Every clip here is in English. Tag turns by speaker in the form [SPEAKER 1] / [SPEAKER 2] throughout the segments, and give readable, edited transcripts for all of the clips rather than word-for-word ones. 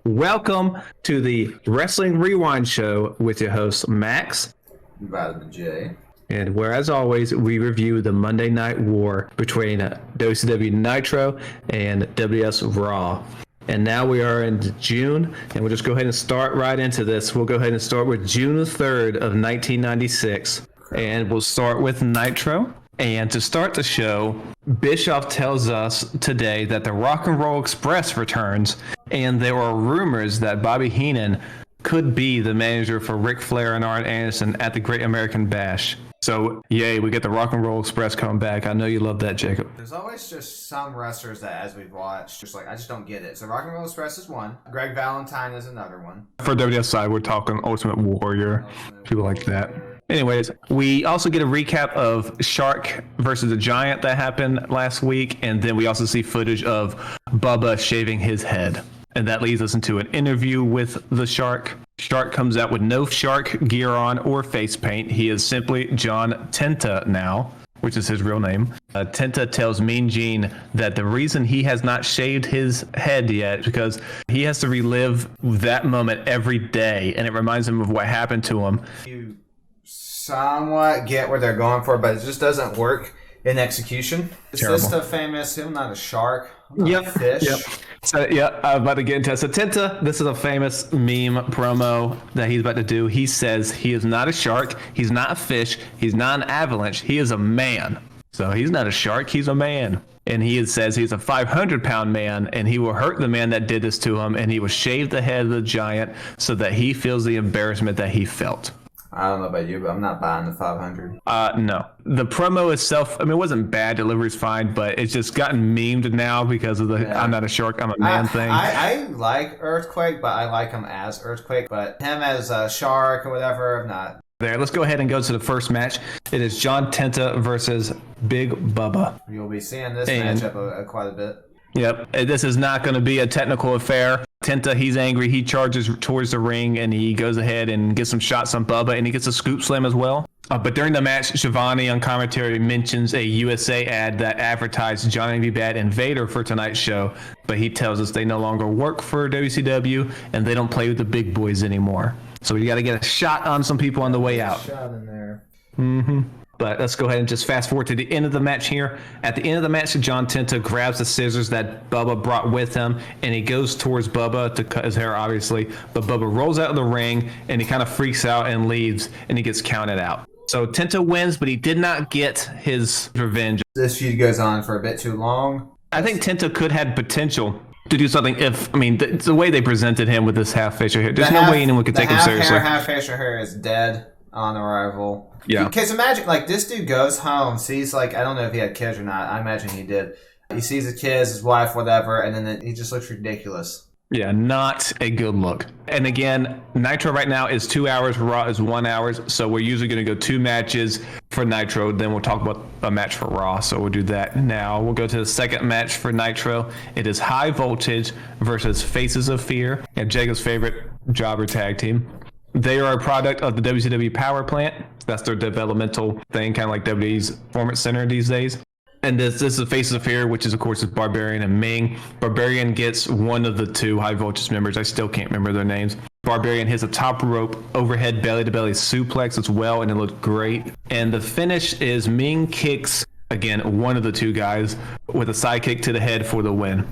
[SPEAKER 1] Welcome to the Wrestling Rewind Show with your host, Max.
[SPEAKER 2] Invited the J.
[SPEAKER 1] And where, as always, we review the Monday Night War between WCW Nitro and WWF Raw. And now we are in June, and we'll just go ahead and start right into this. We'll go ahead and start with June 3rd of 1996, and we'll start with Nitro. And to start the show, Bischoff tells us today that the Rock and Roll Express returns, and there are rumors that Bobby Heenan could be the manager for Ric Flair and Arn Anderson at the Great American Bash. So, yay, we get the Rock and Roll Express coming back. I know you love that, Jacob.
[SPEAKER 2] There's always just some wrestlers that, as we've watched, just like, I just don't get it. So, Rock and Roll Express is one. Greg Valentine is another one.
[SPEAKER 1] For WWF side, we're talking Ultimate Warrior, people like that. Anyways, we also get a recap of Shark versus the Giant that happened last week, and then we also see footage of Bubba shaving his head. And that leads us into an interview with the Shark. Shark comes out with no shark gear on or face paint. He is simply John Tenta now, which is his real name. Tenta tells Mean Gene that the reason he has not shaved his head yet is because he has to relive that moment every day, and it reminds him of what happened to him.
[SPEAKER 2] You somewhat get where they're going for, but it just doesn't work in execution. Is this the famous, I'm not a shark, I'm not a fish?
[SPEAKER 1] Yep. So, I'm about to get into it. So, Tenta, this is a famous meme promo that he's about to do. He says he is not a shark, he's not a fish, he's not an avalanche, he is a man. So, he's not a shark, he's a man. And he says he's a 500-pound man, and he will hurt the man that did this to him, and he will shave the head of the giant so that he feels the embarrassment that he felt.
[SPEAKER 2] I don't know about you, but I'm not buying the 500.
[SPEAKER 1] No. The promo itself, I mean, it wasn't bad. Delivery's fine, but it's just gotten memed now because of the I'm not a shark, I'm a man thing.
[SPEAKER 2] I like Earthquake, but I like him as Earthquake. But him as a shark or whatever, I'm not.
[SPEAKER 1] There, let's go ahead and go to the first match. It is John Tenta versus Big Bubba.
[SPEAKER 2] You'll be seeing this matchup quite a bit.
[SPEAKER 1] Yep. This is not going to be a technical affair. Tenta, he's angry. He charges towards the ring, and he goes ahead and gets some shots on Bubba, and he gets a scoop slam as well. But during the match, Shivani on commentary mentions a USA ad that advertised Johnny B. Bad and Vader for tonight's show, but he tells us they no longer work for WCW, and they don't play with the big boys anymore. So we got to get a shot on some people on the way out.
[SPEAKER 2] Shot in there.
[SPEAKER 1] Mm-hmm. But let's go ahead and just fast forward to the end of the match here. At the end of the match, John Tenta grabs the scissors that Bubba brought with him, and he goes towards Bubba to cut his hair, obviously. But Bubba rolls out of the ring, and he kind of freaks out and leaves, and he gets counted out. So Tenta wins, but he did not get his revenge.
[SPEAKER 2] This feud goes on for a bit too long.
[SPEAKER 1] I think Tenta could have potential to do something if, I mean, the way they presented him with this half facial hair, there's no way anyone could take him seriously.
[SPEAKER 2] Half facial hair is dead on arrival.
[SPEAKER 1] Yeah.
[SPEAKER 2] Because imagine, like, this dude goes home, sees, like, I don't know if he had kids or not. I imagine he did. He sees his kids, his wife, whatever, and then he just looks ridiculous.
[SPEAKER 1] Yeah, not a good look. And again, Nitro right now is 2 hours, Raw is 1 hour. So we're usually going to go 2 matches for Nitro. Then we'll talk about a match for Raw. So we'll do that now. We'll go to the second match for Nitro. It is High Voltage versus Faces of Fear, and Jacob's favorite jobber tag team. They are a product of the WCW Power Plant. That's their developmental thing, kind of like WWE's Performance Center these days. And this is Faces of Fear, which is, of course, is Barbarian and Ming. Barbarian gets one of the two High Voltage members. I still can't remember their names. Barbarian hits a top rope overhead belly-to-belly suplex as well, and it looked great. And the finish is Ming kicks, again, one of the two guys with a side kick to the head for the win.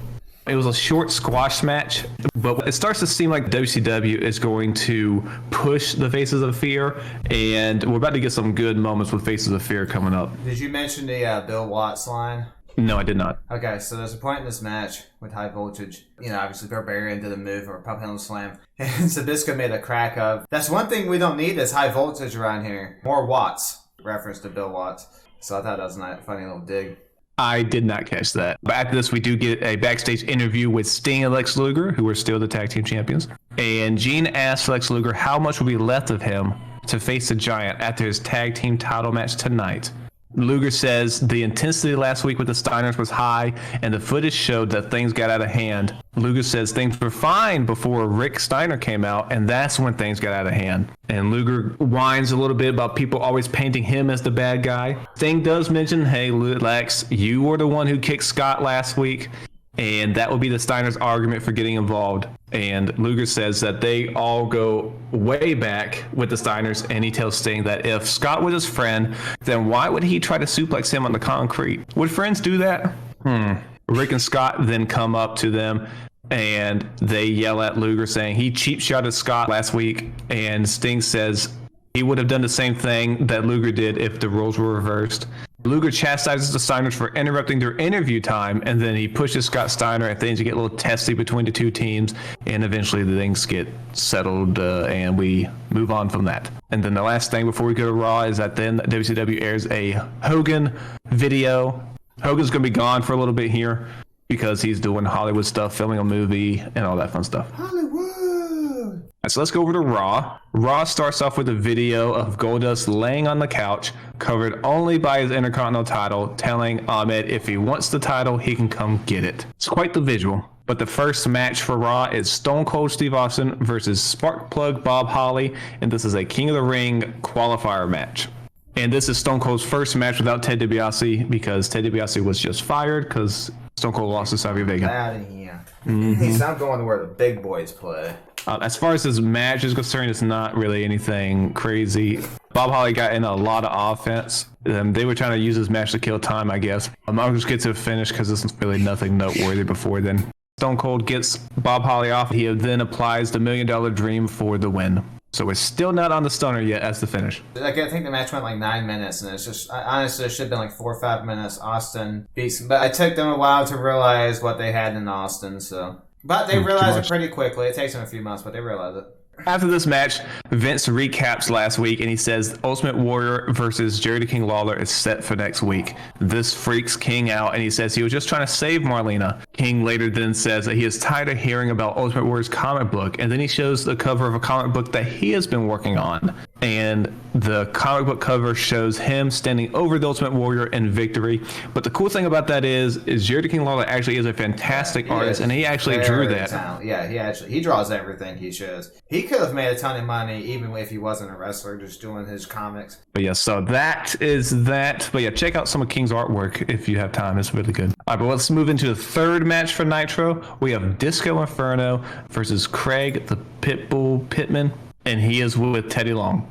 [SPEAKER 1] It was a short squash match, but it starts to seem like WCW is going to push the Faces of Fear, and we're about to get some good moments with Faces of Fear coming up.
[SPEAKER 2] Did you mention the Bill Watts line?
[SPEAKER 1] No, I did not.
[SPEAKER 2] Okay, so there's a point in this match with High Voltage. You know, obviously Barbarian did a move or a pump handle slam, and Sabisco made a crack of. That's one thing we don't need is High Voltage around here. More Watts, reference to Bill Watts. So I thought that was a funny little dig.
[SPEAKER 1] I did not catch that. But after this, we do get a backstage interview with Sting and Lex Luger, who are still the tag team champions. And Gene asks Lex Luger how much will be left of him to face the Giant after his tag team title match tonight. Luger says the intensity last week with the Steiners was high, and the footage showed that things got out of hand. Luger says things were fine before Rick Steiner came out, and that's when things got out of hand. And Luger whines a little bit about people always painting him as the bad guy. Sting does mention, hey, Lex, you were the one who kicked Scott last week. and that would be the Steiner's argument for getting involved. And Luger says that they all go way back with the Steiners, and he tells Sting that if Scott was his friend, then why would he try to suplex him on the concrete? Would friends do that? Rick and Scott then come up to them, and they yell at Luger saying he cheap shotted Scott last week, and Sting says he would have done the same thing that Luger did if the roles were reversed. Luger chastises the Steiners for interrupting their interview time, and then he pushes Scott Steiner, and things get a little testy between the two teams, and eventually the things get settled, and we move on from that. And then the last thing before we go to Raw is that then WCW airs a Hogan video. Hogan's going to be gone for a little bit here because he's doing Hollywood stuff, filming a movie, and all that fun stuff.
[SPEAKER 2] Hollywood!
[SPEAKER 1] So let's go over to Raw. Raw starts off with a video of Goldust laying on the couch, covered only by his Intercontinental title, telling Ahmed if he wants the title, he can come get it. It's quite the visual. But the first match for Raw is Stone Cold Steve Austin versus Sparkplug Bob Holly, and this is a King of the Ring qualifier match. And this is Stone Cold's first match without Ted DiBiase because Ted DiBiase was just fired because Stone Cold lost to Savio Vega.
[SPEAKER 2] Out of here. He's not going to where the big boys play.
[SPEAKER 1] As far as his match is concerned, it's not really anything crazy. Bob Holly got in a lot of offense. They were trying to use his match to kill time, I guess. I'll just get to the finish because this is really nothing noteworthy before then. Stone Cold gets Bob Holly off. He then applies the $1 Million Dream for the win. So we're still not on the stunner yet as the finish.
[SPEAKER 2] Like, I think the match went like 9 minutes, and it's just, honestly, it should have been like 4 or 5 minutes. Austin beats him. But it took them a while to realize what they had in Austin, so. But they realized it pretty quickly. It takes them a few months, but they realize it.
[SPEAKER 1] After this match, Vince recaps last week, and he says Ultimate Warrior versus Jerry the King Lawler is set for next week. This freaks King out, and he says he was just trying to save Marlena. King later then says that he is tired of hearing about Ultimate Warrior's comic book, and then he shows the cover of a comic book that he has been working on. And the comic book cover shows him standing over the Ultimate Warrior in victory. But the cool thing about that is Jerry the King Lawler actually is a fantastic artist, and he actually drew that.
[SPEAKER 2] Yeah, he draws everything he shows. He could have made a ton of money even if he wasn't a wrestler, just doing his comics.
[SPEAKER 1] But yeah, so that is that. But yeah, check out some of King's artwork if you have time. It's really good. All right, but let's move into the third match for Nitro. We have Disco Inferno versus Craig the Pitbull Pittman, and he is with Teddy Long.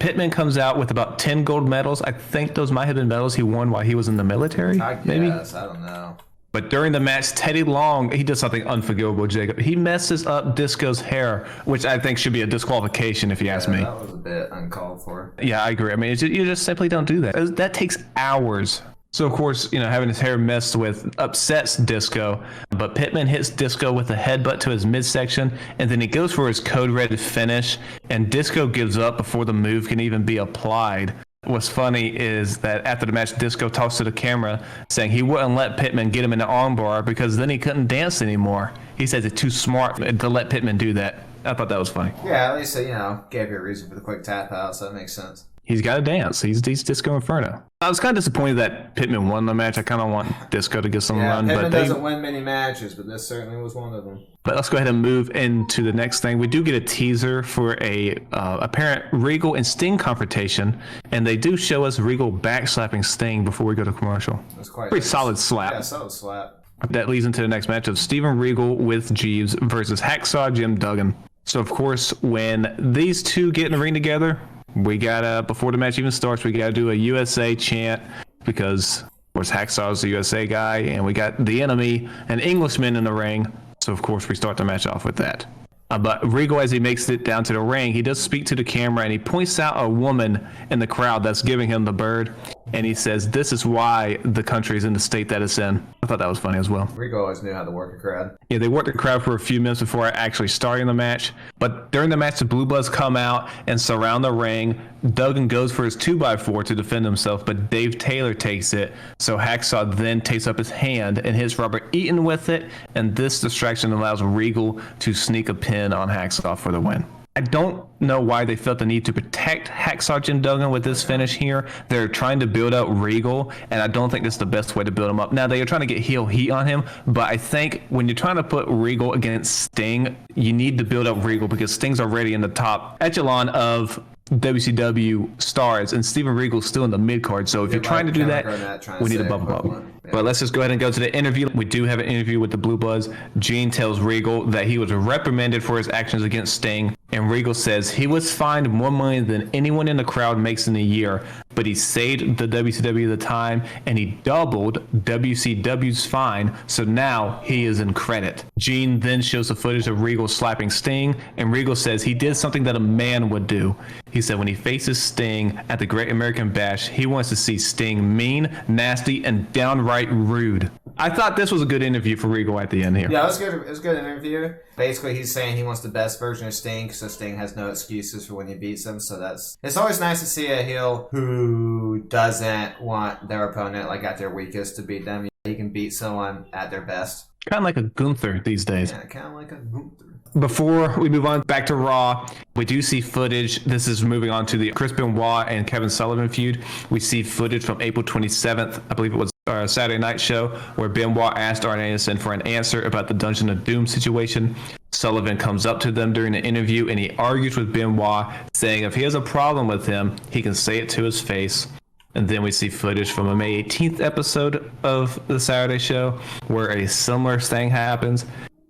[SPEAKER 1] Pittman comes out with about 10 gold medals. I think those might have been medals he won while he was in the military.
[SPEAKER 2] I guess. I don't know.
[SPEAKER 1] But during the match, Teddy Long, he does something unforgivable, Jacob. He messes up Disco's hair, which I think should be a disqualification if you ask me.
[SPEAKER 2] That was a bit uncalled for.
[SPEAKER 1] Yeah, I agree. I mean, you just simply don't do that. That takes hours. So, of course, having his hair messed with upsets Disco, but Pittman hits Disco with a headbutt to his midsection, and then he goes for his Code Red finish, and Disco gives up before the move can even be applied. What's funny is that after the match, Disco talks to the camera saying he wouldn't let Pittman get him in the armbar because then he couldn't dance anymore. He says it's too smart to let Pittman do that. I thought that was funny.
[SPEAKER 2] Yeah, at least, gave you a reason for the quick tap out, so that makes sense.
[SPEAKER 1] He's got to dance. He's Disco Inferno. I was kind of disappointed that Pittman won the match. I kind of want Disco to get some run.
[SPEAKER 2] Pittman doesn't win many matches, but this certainly was one of them.
[SPEAKER 1] But let's go ahead and move into the next thing. We do get a teaser for a apparent Regal and Sting confrontation, and they do show us Regal backslapping Sting before we go to commercial.
[SPEAKER 2] That's quite
[SPEAKER 1] pretty solid slap.
[SPEAKER 2] Yeah, solid slap.
[SPEAKER 1] That leads into the next match of Steven Regal with Jeeves versus Hacksaw Jim Duggan. So, of course, when these two get in the ring together, we gotta, before the match even starts, we gotta do a USA chant because, of course, Hacksaw's the USA guy, and we got the Enemy, an Englishman in the ring. So, of course, we start the match off with that. But Regal, as he makes it down to the ring, he does speak to the camera, and he points out a woman in the crowd that's giving him the bird, and he says, this is why the country is in the state that it's in. I thought that was funny as well.
[SPEAKER 2] Regal always knew how to work a crowd.
[SPEAKER 1] Yeah, they worked the crowd for a few minutes before actually starting the match. But during the match, the Blue Bloods come out and surround the ring. Duggan goes for his 2x4 to defend himself, but Dave Taylor takes it. So Hacksaw then takes up his hand and hits Robert Eaton with it. And this distraction allows Regal to sneak a pin on Hacksaw for the win. I don't know why they felt the need to protect Hacksaw Jim Duggan with this finish here. They're trying to build up Regal, and I don't think this is the best way to build him up. Now, they are trying to get heel heat on him, but I think when you're trying to put Regal against Sting, you need to build up Regal because Sting's already in the top echelon of WCW stars, and Steven Regal's still in the mid card. So if you're trying to do that, we need to bump him up. But let's just go ahead and go to the interview. We do have an interview with the Blue Bloods. Gene tells Regal that he was reprimanded for his actions against Sting. And Regal says he was fined more money than anyone in the crowd makes in a year, but he saved the WCW the time and he doubled WCW's fine, so now he is in credit. Gene then shows the footage of Regal slapping Sting, and Regal says he did something that a man would do. He said when he faces Sting at the Great American Bash, he wants to see Sting mean, nasty, and downright rude. I thought this was a good interview for Regal at the end here.
[SPEAKER 2] Yeah, it was good. It was a good interview. Basically, he's saying he wants the best version of Sting, so Sting has no excuses for when he beats him. So it's always nice to see a heel who doesn't want their opponent, like at their weakest, to beat them. He can beat someone at their best.
[SPEAKER 1] Kind of like a Gunther these days.
[SPEAKER 2] Yeah, kind of like a Gunther.
[SPEAKER 1] Before we move on back to Raw, we do see footage. This is moving on to the Chris Benoit and Kevin Sullivan feud. We see footage from April 27th, I believe it was a Saturday night show, where Benoit asked Arn Anderson for an answer about the Dungeon of Doom situation. Sullivan comes up to them during the interview and he argues with Benoit, saying if he has a problem with him, he can say it to his face. And then we see footage from a May 18th episode of the Saturday show where a similar thing happens.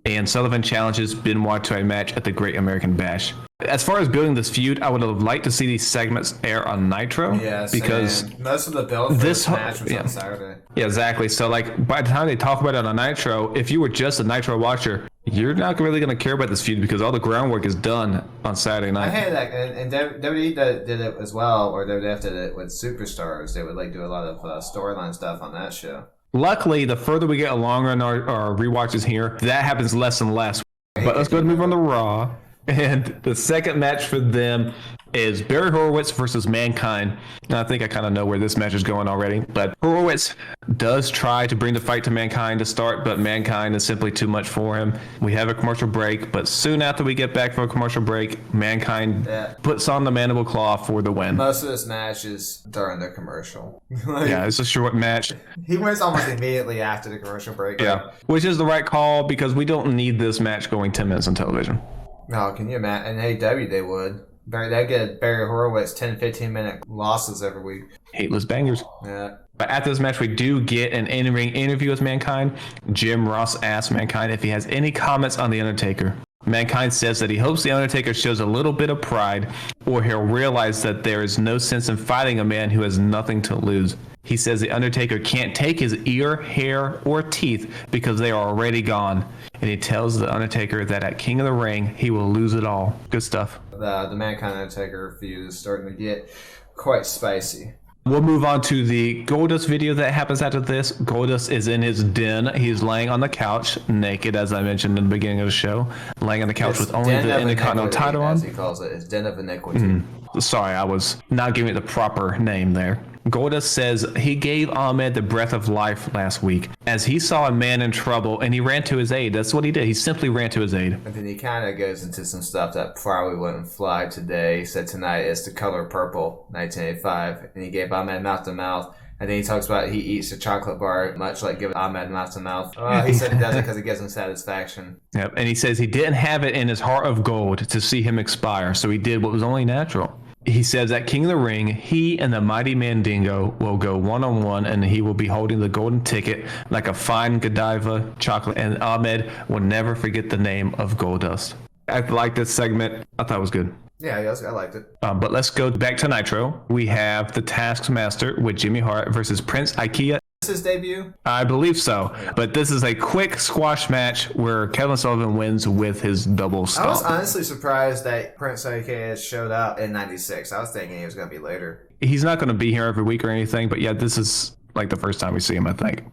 [SPEAKER 1] And Sullivan challenges Benoit to a match at the Great American Bash. As far as building this feud, I would have liked to see these segments air on Nitro.
[SPEAKER 2] Yeah,
[SPEAKER 1] because
[SPEAKER 2] most of the build for this match was on Saturday.
[SPEAKER 1] Yeah, exactly. So, like, by the time they talk about it on Nitro, if you were just a Nitro watcher, you're not really going to care about this feud because all the groundwork is done on Saturday night.
[SPEAKER 2] I hate that. And WWE did it as well, or WWF did it with Superstars. They would like do a lot of storyline stuff on that show.
[SPEAKER 1] Luckily, the further we get along in our rewatches here, that happens less and less. But let's go ahead and move on to Raw. And the second match for them is Barry Horowitz versus Mankind. And I think I kind of know where this match is going already. But Horowitz does try to bring the fight to Mankind to start, but Mankind is simply too much for him. We have a commercial break, but soon after we get back from a commercial break, Mankind puts on the mandible claw for the win.
[SPEAKER 2] Most of this match is during the commercial.
[SPEAKER 1] Yeah, it's a short match.
[SPEAKER 2] He wins almost immediately after the commercial break.
[SPEAKER 1] Yeah, which is the right call because we don't need this match going 10 minutes on television.
[SPEAKER 2] No, can you imagine? In AEW, they would. They'd get Barry Horowitz 10, 15-minute losses every week.
[SPEAKER 1] Hateless bangers.
[SPEAKER 2] Yeah.
[SPEAKER 1] But after this match, we do get an in-ring interview with Mankind. Jim Ross asks Mankind if he has any comments on The Undertaker. Mankind says that he hopes The Undertaker shows a little bit of pride, or he'll realize that there is no sense in fighting a man who has nothing to lose. He says The Undertaker can't take his ear, hair, or teeth because they are already gone. And he tells The Undertaker that at King of the Ring, he will lose it all. Good stuff.
[SPEAKER 2] The Mankind Undertaker feud is starting to get quite spicy.
[SPEAKER 1] We'll move on to the Goldust video that happens after this. Goldust is in his den. He's laying on the couch, naked, as I mentioned in the beginning of the show. Laying on the couch with only the Intercontinental title on.
[SPEAKER 2] As he calls it, his den of iniquity.
[SPEAKER 1] Sorry, I was not giving it the proper name there. Goldust says he gave Ahmed the breath of life last week as he saw a man in trouble and he ran to his aid. That's what he did. He simply ran to his aid.
[SPEAKER 2] And then he kind of goes into some stuff that probably wouldn't fly today. He said tonight is the color purple, 1985. And he gave Ahmed mouth to mouth. And then he talks about he eats a chocolate bar, much like giving Ahmed mouth to mouth. He said he does it because it gives him satisfaction.
[SPEAKER 1] Yep. And he says he didn't have it in his heart of gold to see him expire. So he did what was only natural. He says at King of the Ring, he and the Mighty Mandingo will go one-on-one and he will be holding the golden ticket like a fine Godiva chocolate. And Ahmed will never forget the name of Goldust. I like this segment. I thought it was good.
[SPEAKER 2] Yeah, I liked it.
[SPEAKER 1] But let's go back to Nitro. We have the Taskmaster with Jimmy Hart versus Prince Ikea.
[SPEAKER 2] His debut?
[SPEAKER 1] I believe so. But this is a quick squash match where Kevin Sullivan wins with his double stomp.
[SPEAKER 2] I was honestly surprised that Prince IK showed up in 96. I was thinking he was going to be later.
[SPEAKER 1] He's not going to be here every week or anything, but yeah, this is like the first time we see him, I think.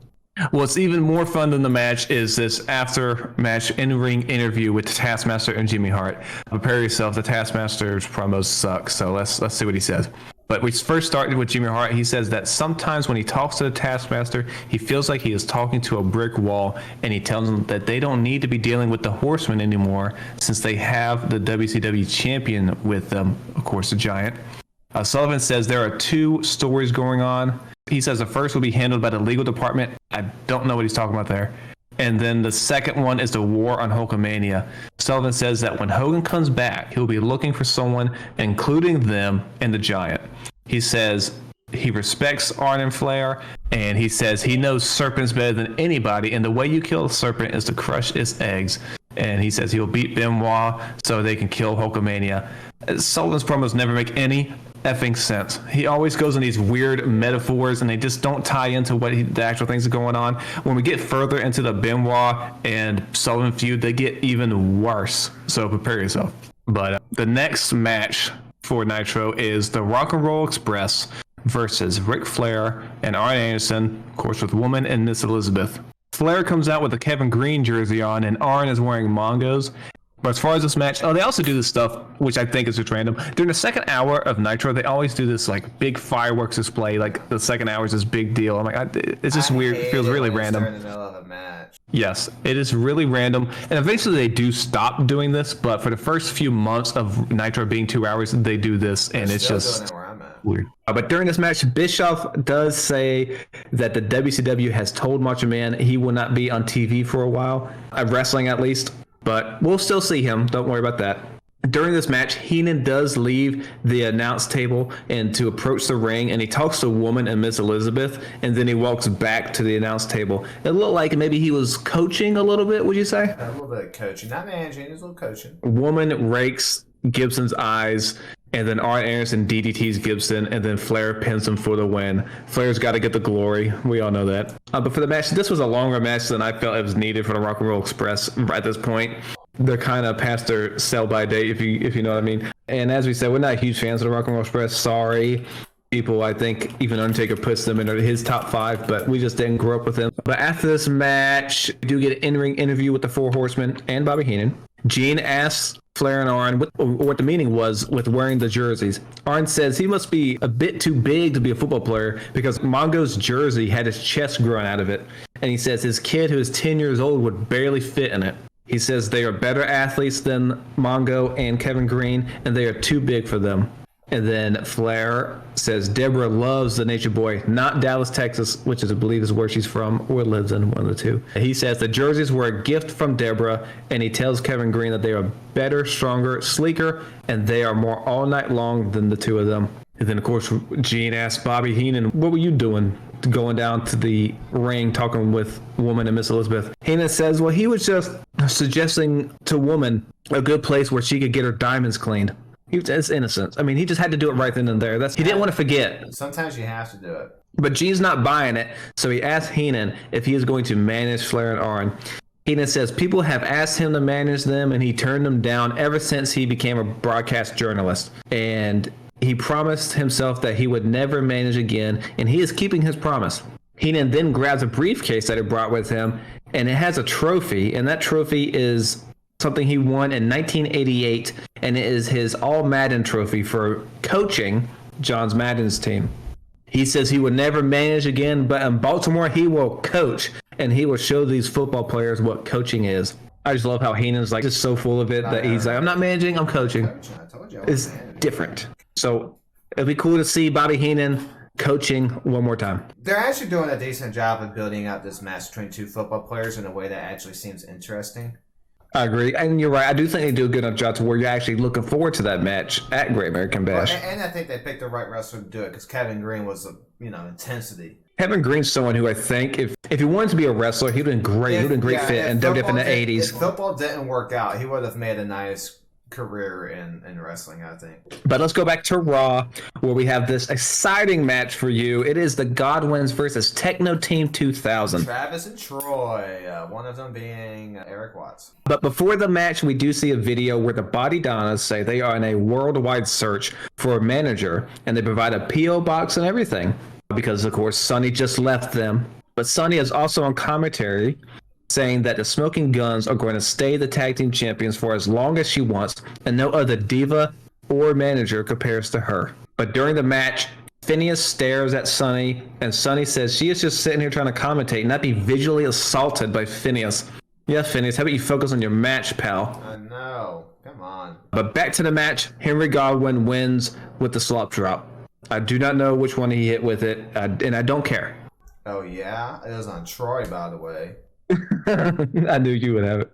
[SPEAKER 1] What's even more fun than the match is this after-match in-ring interview with the Taskmaster and Jimmy Hart. Prepare yourself, the Taskmaster's promos suck, so let's see what he says. But we first started with Jimmy Hart. He says that sometimes when he talks to the Taskmaster, he feels like he is talking to a brick wall, and he tells them that they don't need to be dealing with the Horsemen anymore since they have the WCW champion with them, of course, the Giant. Sullivan says there are two stories going on. He says the first will be handled by the legal department. I don't know what he's talking about there. And then the second one is the war on Hulkamania. Sullivan says that when Hogan comes back, he'll be looking for someone, including them and the Giant. He says He respects Arn and Flair, and he says he knows serpents better than anybody, and the way you kill a serpent is to crush its eggs. And he says he'll beat Benoit so they can kill Hulkamania. Sullivan's promos never make any effing sense. He always goes in these weird metaphors, and they just don't tie into what the actual things are going on. When we get further into the Benoit and Sullivan feud, they get even worse. So prepare yourself. But the next match for Nitro is the Rock and Roll Express versus Ric Flair and Arn Anderson, of course, with Woman and Miss Elizabeth. Flair comes out with a Kevin Green jersey on, and Arn is wearing Mongo's. But as far as this match, they also do this stuff, which I think is just random. During the second hour of Nitro, they always do this like big fireworks display. Like the second hour is this big deal. I'm like, it's just weird. It feels really random.
[SPEAKER 2] In the middle of a match.
[SPEAKER 1] Yes, it is really random. And eventually they do stop doing this. But for the first few months of Nitro being 2 hours, they do this, and it's just weird. But during this match, Bischoff does say that the WCW has told Macho Man he will not be on TV for a while, wrestling at least. But we'll still see him. Don't worry about that. During this match, Heenan does leave the announce table and to approach the ring, and he talks to Woman and Miss Elizabeth, and then he walks back to the announce table. It looked like maybe he was coaching a little bit, would you say?
[SPEAKER 2] A little bit of coaching. Not managing, he's a little coaching.
[SPEAKER 1] Woman rakes Gibson's eyes, and then Arn Anderson DDTs Gibson, and then Flair pins him for the win. Flair's got to get the glory. We all know that. But for the match, this was a longer match than I felt it was needed for the Rock and Roll Express at this point. They're kind of past their sell-by date, if you know what I mean. And as we said, we're not huge fans of the Rock and Roll Express. Sorry. People, I think even Undertaker puts them in his top 5, but we just didn't grow up with them. But after this match, we do get an in-ring interview with the Four Horsemen and Bobby Heenan. Gene asks Flair and Arn what the meaning was with wearing the jerseys. Arn says he must be a bit too big to be a football player because Mongo's jersey had his chest growing out of it. And he says his kid, who is 10 years old, would barely fit in it. He says they are better athletes than Mongo and Kevin Green, and they are too big for them. And then Flair says Deborah loves the Nature Boy, not Dallas, Texas, which I believe is where she's from or lives in, one of the two. He says the jerseys were a gift from Deborah, and he tells Kevin Green that they are better, stronger, sleeker, and they are more all night long than the two of them. And then, of course, Gene asks Bobby Heenan, what were you doing going down to the ring talking with Woman and Miss Elizabeth? Heenan says, well, he was just suggesting to Woman a good place where she could get her diamonds cleaned. It's innocent. I mean, he just had to do it right then and there. He didn't want to forget.
[SPEAKER 2] Sometimes you have to do it.
[SPEAKER 1] But Gene's not buying it, so he asks Heenan if he is going to manage Flair and Arn. Heenan says people have asked him to manage them, and he turned them down ever since he became a broadcast journalist. And he promised himself that he would never manage again, and he is keeping his promise. Heenan then grabs a briefcase that he brought with him, and it has a trophy, and that trophy is something he won in 1988, and it is his All-Madden trophy for coaching John's Madden's team. He says he would never manage again, but in Baltimore, he will coach, and he will show these football players what coaching is. I just love how Heenan's like just so full of it that he's like, I'm not managing, I'm coaching.
[SPEAKER 2] I told you
[SPEAKER 1] It's different. So it'd be cool to see Bobby Heenan coaching one more time.
[SPEAKER 2] They're actually doing a decent job of building up this match between two football players in a way that actually seems interesting.
[SPEAKER 1] I agree. And you're right. I do think they do a good enough job to where you're actually looking forward to that match at Great American Bash.
[SPEAKER 2] Well, and I think they picked the right wrestler to do it because Kevin Green was, intensity.
[SPEAKER 1] Kevin Green's someone who I think if he wanted to be a wrestler, he would have been great. He would have been great fit in WWF in the 80s.
[SPEAKER 2] If football didn't work out, he would have made a nice career in wrestling, I think.
[SPEAKER 1] But let's go back to Raw, where we have this exciting match for you. It is the Godwins versus Techno Team 2000.
[SPEAKER 2] Travis and Troy, one of them being Eric Watts.
[SPEAKER 1] But before the match, we do see a video where the Body Donnas say they are in a worldwide search for a manager, and they provide a P.O. box and everything. Because, of course, Sonny just left them. But Sonny is also on commentary, saying that the Smoking Guns are going to stay the tag team champions for as long as she wants, and no other diva or manager compares to her. But during the match, Phineas stares at Sonny, and Sonny says she is just sitting here trying to commentate, not be visually assaulted by Phineas. Yeah, Phineas, how about you focus on your match, pal?
[SPEAKER 2] I know. Come on.
[SPEAKER 1] But back to the match, Henry Godwin wins with the slop drop. I do not know which one he hit with it, and I don't care.
[SPEAKER 2] Oh, yeah? It was on Troy, by the way.
[SPEAKER 1] I knew you would have it.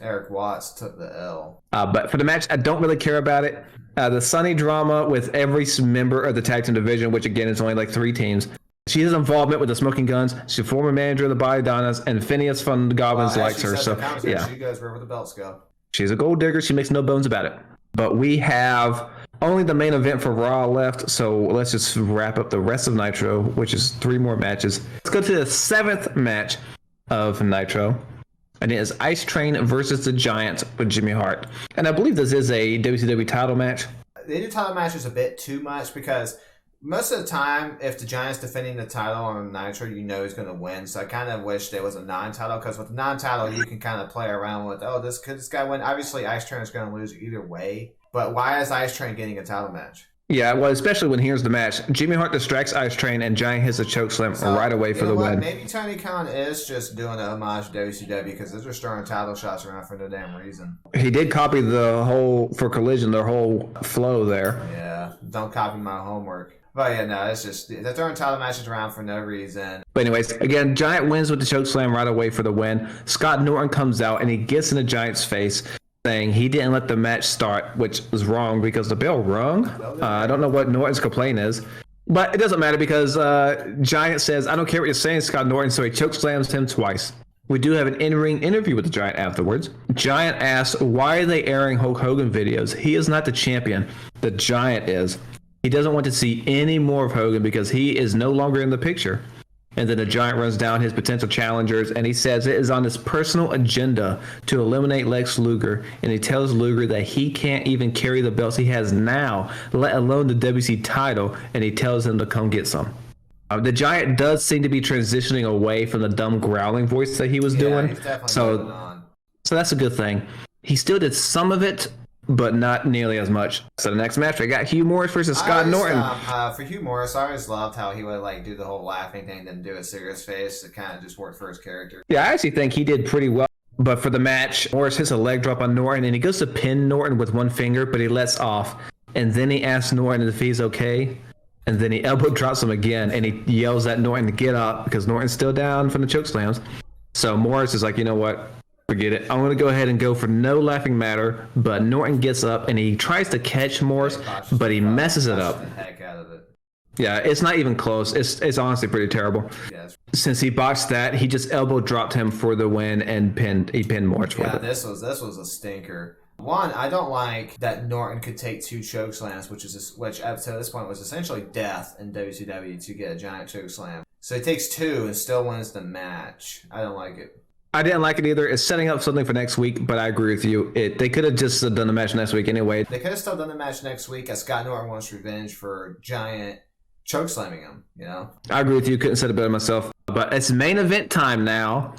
[SPEAKER 2] Eric Watts took the L.
[SPEAKER 1] But for the match, I don't really care about it. The Sunny drama with every member of the tag team division, which again is only like 3 teams. She has involvement with the Smoking Guns. She's a former manager of the Body Donnas, and Phineas from the Goblins likes her. So yeah,
[SPEAKER 2] she goes wherever the belts go.
[SPEAKER 1] She's a gold digger. She makes no bones about it. But we have only the main event for Raw left, so let's just wrap up the rest of Nitro, which is 3 more matches. Let's go to the 7th match of Nitro. And it is Ice Train versus the Giant with Jimmy Hart. And I believe this is a WCW title match.
[SPEAKER 2] The new title match is a bit too much because most of the time, if the Giant's defending the title on Nitro, you know he's going to win. So I kind of wish there was a non-title, because with the non-title, you can kind of play around with, oh, could this guy win? Obviously, Ice Train is going to lose either way. But why is Ice Train getting a title match?
[SPEAKER 1] Yeah, well, especially when here's the match. Jimmy Hart distracts Ice Train, and Giant hits a chokeslam right away for the win.
[SPEAKER 2] Maybe Tony Khan is just doing an homage to WCW because they're just throwing title shots around for no damn reason.
[SPEAKER 1] He did copy the whole, for Collision, their whole flow there.
[SPEAKER 2] Yeah, don't copy my homework. But yeah, no, it's just, they're throwing title matches around for no reason.
[SPEAKER 1] But anyways, again, Giant wins with the chokeslam right away for the win. Scott Norton comes out, and he gets in the Giant's face, saying he didn't let the match start, which was wrong because the bell rung. I don't know what Norton's complaint is, but it doesn't matter because Giant says, I don't care what you're saying, Scott Norton, so he chokeslams him twice. We do have an in-ring interview with the Giant afterwards. Giant asks, why are they airing Hulk Hogan videos? He is not the champion. The Giant is. He doesn't want to see any more of Hogan because he is no longer in the picture. And then the Giant runs down his potential challengers, and he says it is on his personal agenda to eliminate Lex Luger, and he tells Luger that he can't even carry the belts he has now, let alone the WC title, and he tells him to come get some. The Giant does seem to be transitioning away from the dumb growling voice that he was doing,
[SPEAKER 2] he's definitely moving on.
[SPEAKER 1] So that's a good thing. He still did some of it, but not nearly as much. So the next match, we got Hugh Morris versus Scott Norton.
[SPEAKER 2] For Hugh Morris, I always loved how he would do the whole laughing thing, then do a serious face. It kind of just worked for his character.
[SPEAKER 1] Yeah, I actually think he did pretty well. But for the match, Morris hits a leg drop on Norton, and he goes to pin Norton with one finger, but he lets off. And then he asks Norton if he's okay. And then he elbow drops him again, and he yells at Norton to get up because Norton's still down from the chokeslams. So Morris is like, you know what? Forget it. I'm going to go ahead and go for no laughing matter. But Norton gets up and he tries to catch Morris, but he messes it up.
[SPEAKER 2] The heck out of it.
[SPEAKER 1] Yeah, it's not even close. It's honestly pretty terrible.
[SPEAKER 2] Yes.
[SPEAKER 1] Since he botched that, he just elbow dropped him for the win and pinned Morris with it.
[SPEAKER 2] This was a stinker. One, I don't like that Norton could take 2 chokeslams, which up to this point was essentially death in WCW to get a Giant chokeslam. So he takes 2 and still wins the match. I don't like it.
[SPEAKER 1] I didn't like it either. It's setting up something for next week, but I agree with you. They could have just done the match next week anyway.
[SPEAKER 2] They could have still done the match next week as Scott Norton wants revenge for Giant chokeslamming him, you know?
[SPEAKER 1] I agree with you. Couldn't said it better myself. But it's main event time now,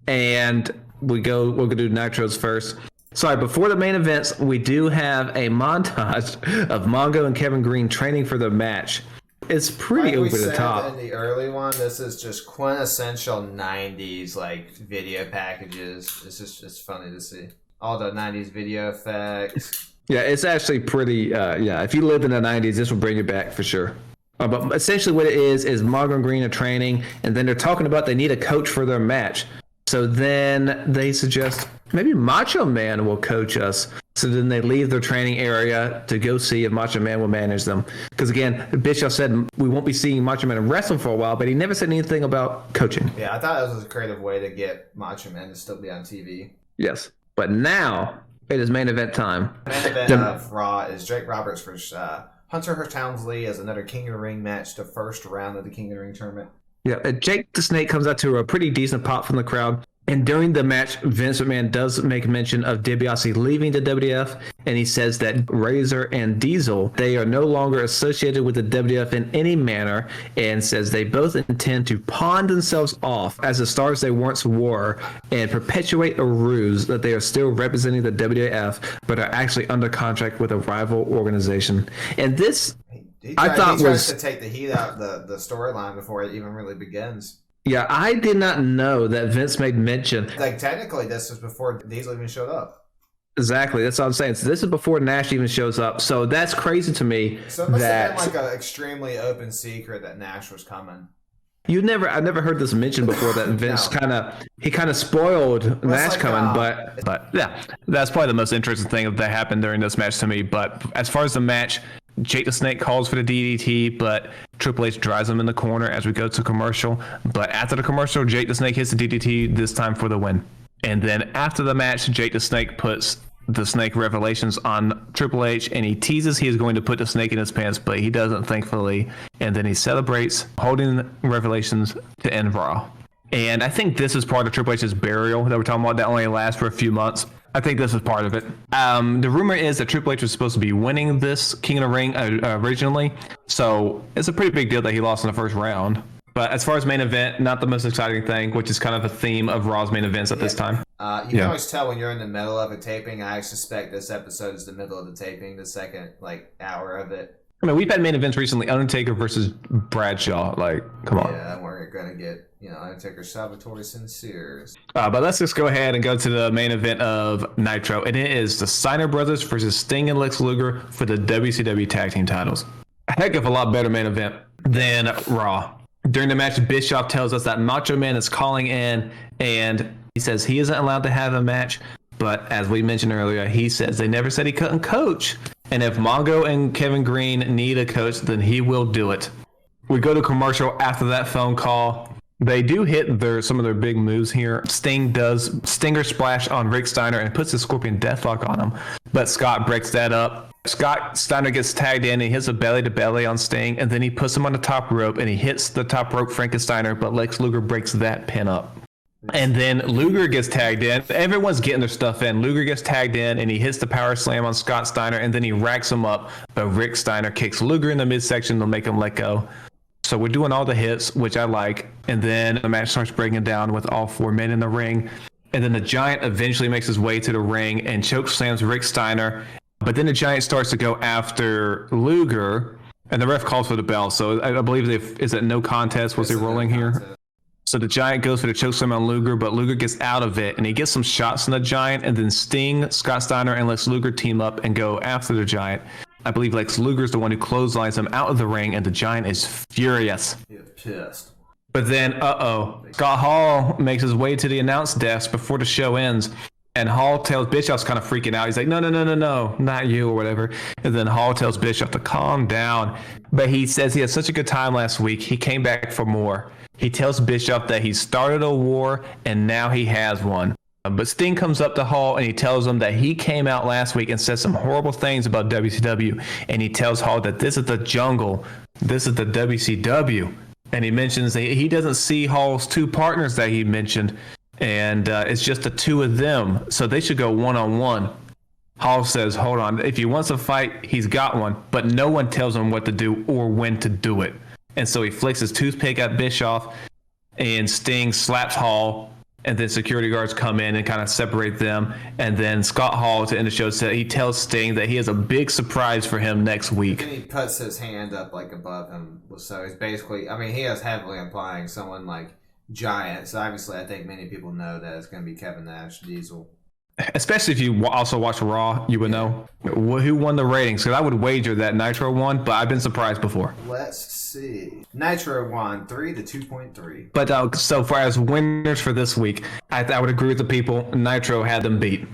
[SPEAKER 1] and we'll go do Nitros first. Sorry, before the main events, we do have a montage of Mongo and Kevin Green training for the match. It's pretty over the top.
[SPEAKER 2] In the early one, this is just quintessential 90s video packages. It's funny to see. All the 90s video effects.
[SPEAKER 1] Yeah, it's actually pretty, if you lived in the 90s, this will bring you back for sure. But essentially what it is Mongo and Green are training, and then they're talking about they need a coach for their match. So then they suggest maybe Macho Man will coach us. So then they leave their training area to go see if Macho Man will manage them. Because again, Bischoff said we won't be seeing Macho Man wrestle for a while, but he never said anything about coaching.
[SPEAKER 2] Yeah, I thought it was a creative way to get Macho Man to still be on TV.
[SPEAKER 1] Yes. But now it is main event time.
[SPEAKER 2] Main event of Raw is Jake Roberts versus Hunter Hearst Helmsley as another King of the Ring match, the first round of the King of the Ring tournament. Yeah,
[SPEAKER 1] Jake the Snake comes out to a pretty decent pop from the crowd. And during the match, Vince McMahon does make mention of DiBiase leaving the WWF, and he says that Razor and Diesel, they are no longer associated with the WWF in any manner, and says they both intend to pawn themselves off as the stars they once were and perpetuate a ruse that they are still representing the WWF, but are actually under contract with a rival organization. And this, I thought
[SPEAKER 2] he tries to take the heat out of the storyline before it even really begins.
[SPEAKER 1] Yeah, I did not know that Vince made mention.
[SPEAKER 2] Technically, this was before Diesel even showed up.
[SPEAKER 1] Exactly, that's what I'm saying. So this is before Nash even shows up. So that's crazy to me.
[SPEAKER 2] So it must have been an extremely open secret that Nash was coming.
[SPEAKER 1] I never heard this mentioned before that Vince
[SPEAKER 2] No.
[SPEAKER 1] kind of spoiled match
[SPEAKER 2] like,
[SPEAKER 1] coming, but yeah, that's probably the most interesting thing that happened during this match to me. But as far as the match, Jake the Snake calls for the DDT, but Triple H drives him in the corner as we go to commercial. But after the commercial, Jake the Snake hits the DDT, this time for the win. And then after the match, Jake the Snake puts the Snake Revelations on Triple H, and he teases he is going to put the snake in his pants, but he doesn't, thankfully. And then he celebrates, holding Revelations to end Raw. And I think this is part of Triple H's burial that we're talking about that only lasts for a few months. I think this is part of it. The rumor is that Triple H was supposed to be winning this King of the Ring originally, so it's a pretty big deal that he lost in the first round. But as far as main event, not the most exciting thing, which is kind of a theme of Raw's main events at this time.
[SPEAKER 2] You can always tell when you're in the middle of a taping. I suspect this episode is the middle of the taping, the second hour of it.
[SPEAKER 1] I mean, we've had main events recently, Undertaker versus Bradshaw. Like, come on.
[SPEAKER 2] Yeah, we're going to get, Undertaker, Salvatore Sincere.
[SPEAKER 1] But let's just go ahead and go to the main event of Nitro. And it is the Steiner Brothers versus Sting and Lex Luger for the WCW Tag Team titles. A heck of a lot better main event than Raw. During the match, Bischoff tells us that Macho Man is calling in, and he says he isn't allowed to have a match. But as we mentioned earlier, he says they never said he couldn't coach. And if Mongo and Kevin Green need a coach, then he will do it. We go to commercial after that phone call. They do hit some of their big moves here. Sting does Stinger Splash on Rick Steiner and puts the Scorpion Deathlock on him. But Scott breaks that up. Scott Steiner gets tagged in and he hits a belly-to-belly on Sting. And then he puts him on the top rope and he hits the top rope Frankensteiner. But Lex Luger breaks that pin up. And then Luger gets tagged in. Everyone's getting their stuff in. Luger gets tagged in and he hits the power slam on Scott Steiner and then he racks him up. But Rick Steiner kicks Luger in the midsection to make him let go. So we're doing all the hits, which I like. And then the match starts breaking down with all four men in the ring. And then the Giant eventually makes his way to the ring and chokeslams Rick Steiner. But then the Giant starts to go after Luger. And the ref calls for the bell. So I believe is it no contest? Was he rolling here? So the Giant goes for the chokeslam on Luger, but Luger gets out of it, and he gets some shots on the Giant, and then Sting, Scott Steiner, and Lex Luger team up and go after the Giant. I believe Lex Luger is the one who clotheslines him out of the ring, and the Giant is furious.
[SPEAKER 2] He's pissed.
[SPEAKER 1] But then, Scott Hall makes his way to the announce desk before the show ends, and Hall tells Bischoff's kind of freaking out. He's like, no, not you, or whatever. And then Hall tells Bischoff to calm down. But he says he had such a good time last week, he came back for more. He tells Bischoff that he started a war and now he has one. But Sting comes up to Hall and he tells him that he came out last week and said some horrible things about WCW. And he tells Hall that this is the jungle. This is the WCW. And he mentions that he doesn't see Hall's two partners that he mentioned. And it's just the two of them. So they should go one-on-one. Hall says, hold on. If he wants a fight, he's got one. But no one tells him what to do or when to do it. And so he flicks his toothpick at Bischoff, and Sting slaps Hall, and then security guards come in and kind of separate them. And then Scott Hall, to end the show, said he tells Sting that he has a big surprise for him next week.
[SPEAKER 2] And he puts his hand up above him. So he's basically, he is heavily implying someone like Giant. So obviously I think many people know that it's going to be Kevin Nash, Diesel.
[SPEAKER 1] Especially if you also watch Raw, you would know who won the ratings. Because I would wager that Nitro won, but I've been surprised before.
[SPEAKER 2] Let's see. Nitro won 3 to 2.3.
[SPEAKER 1] But so far as winners for this week, I would agree with the people. Nitro had them beat.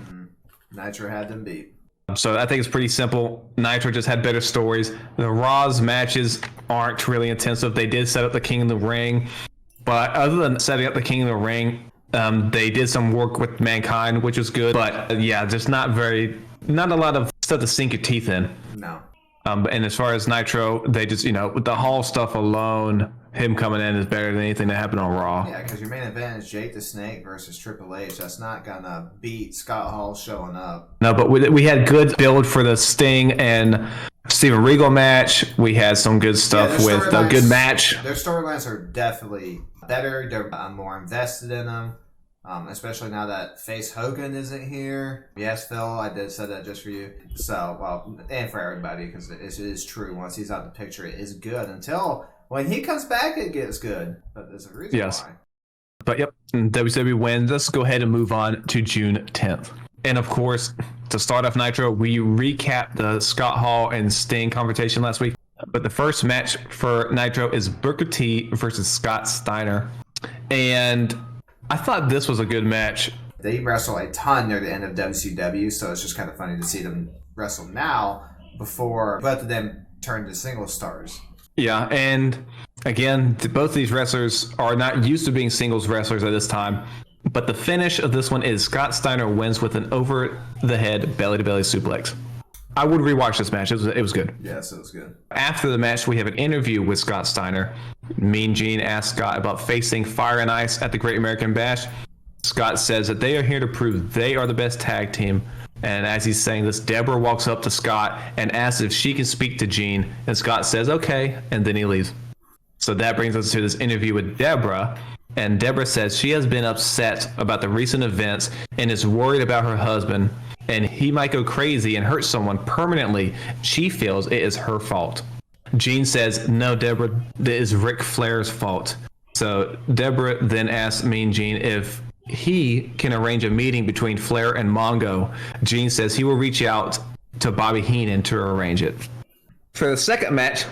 [SPEAKER 2] Nitro had them beat.
[SPEAKER 1] So I think it's pretty simple. Nitro just had better stories. The Raw's matches aren't really intensive. They did set up the King of the Ring. But other than setting up the King of the Ring, they did some work with Mankind, which was good. But just not a lot of stuff to sink your teeth in.
[SPEAKER 2] No.
[SPEAKER 1] And as far as Nitro, they just, with the Hall stuff alone, him coming in is better than anything that happened on Raw.
[SPEAKER 2] Yeah, because your main event is Jake the Snake versus Triple H. That's not going to beat Scott Hall showing up.
[SPEAKER 1] No, but we had good build for the Sting and Steven Regal match. We had some good stuff with a good match.
[SPEAKER 2] Their storylines are definitely better. They're more invested in them. Especially now that Face Hogan isn't here. Yes, Phil, I did say that just for you. So, and for everybody, because it is true. Once he's out of the picture, it is good. Until when he comes back, it gets good. But there's a reason why.
[SPEAKER 1] But yep, WCW wins. Let's go ahead and move on to June 10th. And of course, to start off Nitro, we recap the Scott Hall and Sting confrontation last week. But the first match for Nitro is Booker T versus Scott Steiner. And I thought this was a good match.
[SPEAKER 2] They wrestle a ton near the end of WCW, so it's just kind of funny to see them wrestle now before both of them turn to single stars.
[SPEAKER 1] Yeah, and again, both of these wrestlers are not used to being singles wrestlers at this time. But the finish of this one is Scott Steiner wins with an over-the-head belly-to-belly suplex. I would rewatch this match. It was good.
[SPEAKER 2] Yes, it was good.
[SPEAKER 1] After the match, we have an interview with Scott Steiner. Mean Gene asks Scott about facing Fire and Ice at the Great American Bash. Scott says that they are here to prove they are the best tag team. And as he's saying this, Deborah walks up to Scott and asks if she can speak to Gene. And Scott says, okay, and then he leaves. So that brings us to this interview with Deborah. And Deborah says she has been upset about the recent events and is worried about her husband. And he might go crazy and hurt someone permanently. She feels it is her fault. Gene says, no, Deborah, it is Ric Flair's fault. So Deborah then asks Mean Gene if he can arrange a meeting between Flair and Mongo. Gene says he will reach out to Bobby Heenan to arrange it. For the second match,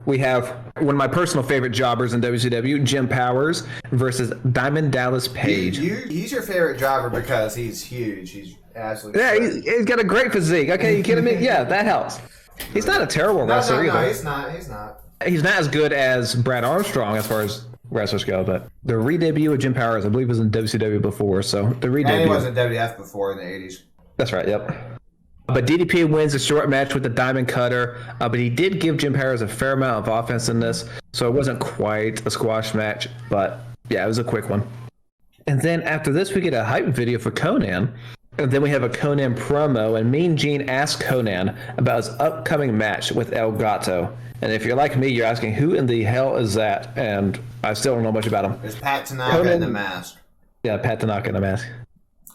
[SPEAKER 1] we have one of my personal favorite jobbers in WCW, Jim Powers, versus Diamond Dallas Page.
[SPEAKER 2] He's your favorite jobber because he's huge. He's absolutely
[SPEAKER 1] he's got a great physique. Okay, you kidding me? Yeah, that helps. He's not a terrible wrestler either.
[SPEAKER 2] No, he's not. He's not.
[SPEAKER 1] He's not as good as Brad Armstrong as far as wrestlers go, but the re-debut of Jim Powers, I believe, was in WCW before, so the re-debut.
[SPEAKER 2] And he was in WWF before in the 80s.
[SPEAKER 1] That's right, yep. But DDP wins a short match with the Diamond Cutter, but he did give Jim Powers a fair amount of offense in this, so it wasn't quite a squash match, but yeah, it was a quick one. And then after this, we get a hype video for Conan, and then we have a Conan promo, and Mean Gene asks Conan about his upcoming match with El Gato. And if you're like me, you're asking, who in the hell is that? And I still don't know much about him.
[SPEAKER 2] There's Pat Tanaka in the mask.
[SPEAKER 1] Yeah, Pat Tanaka in the mask.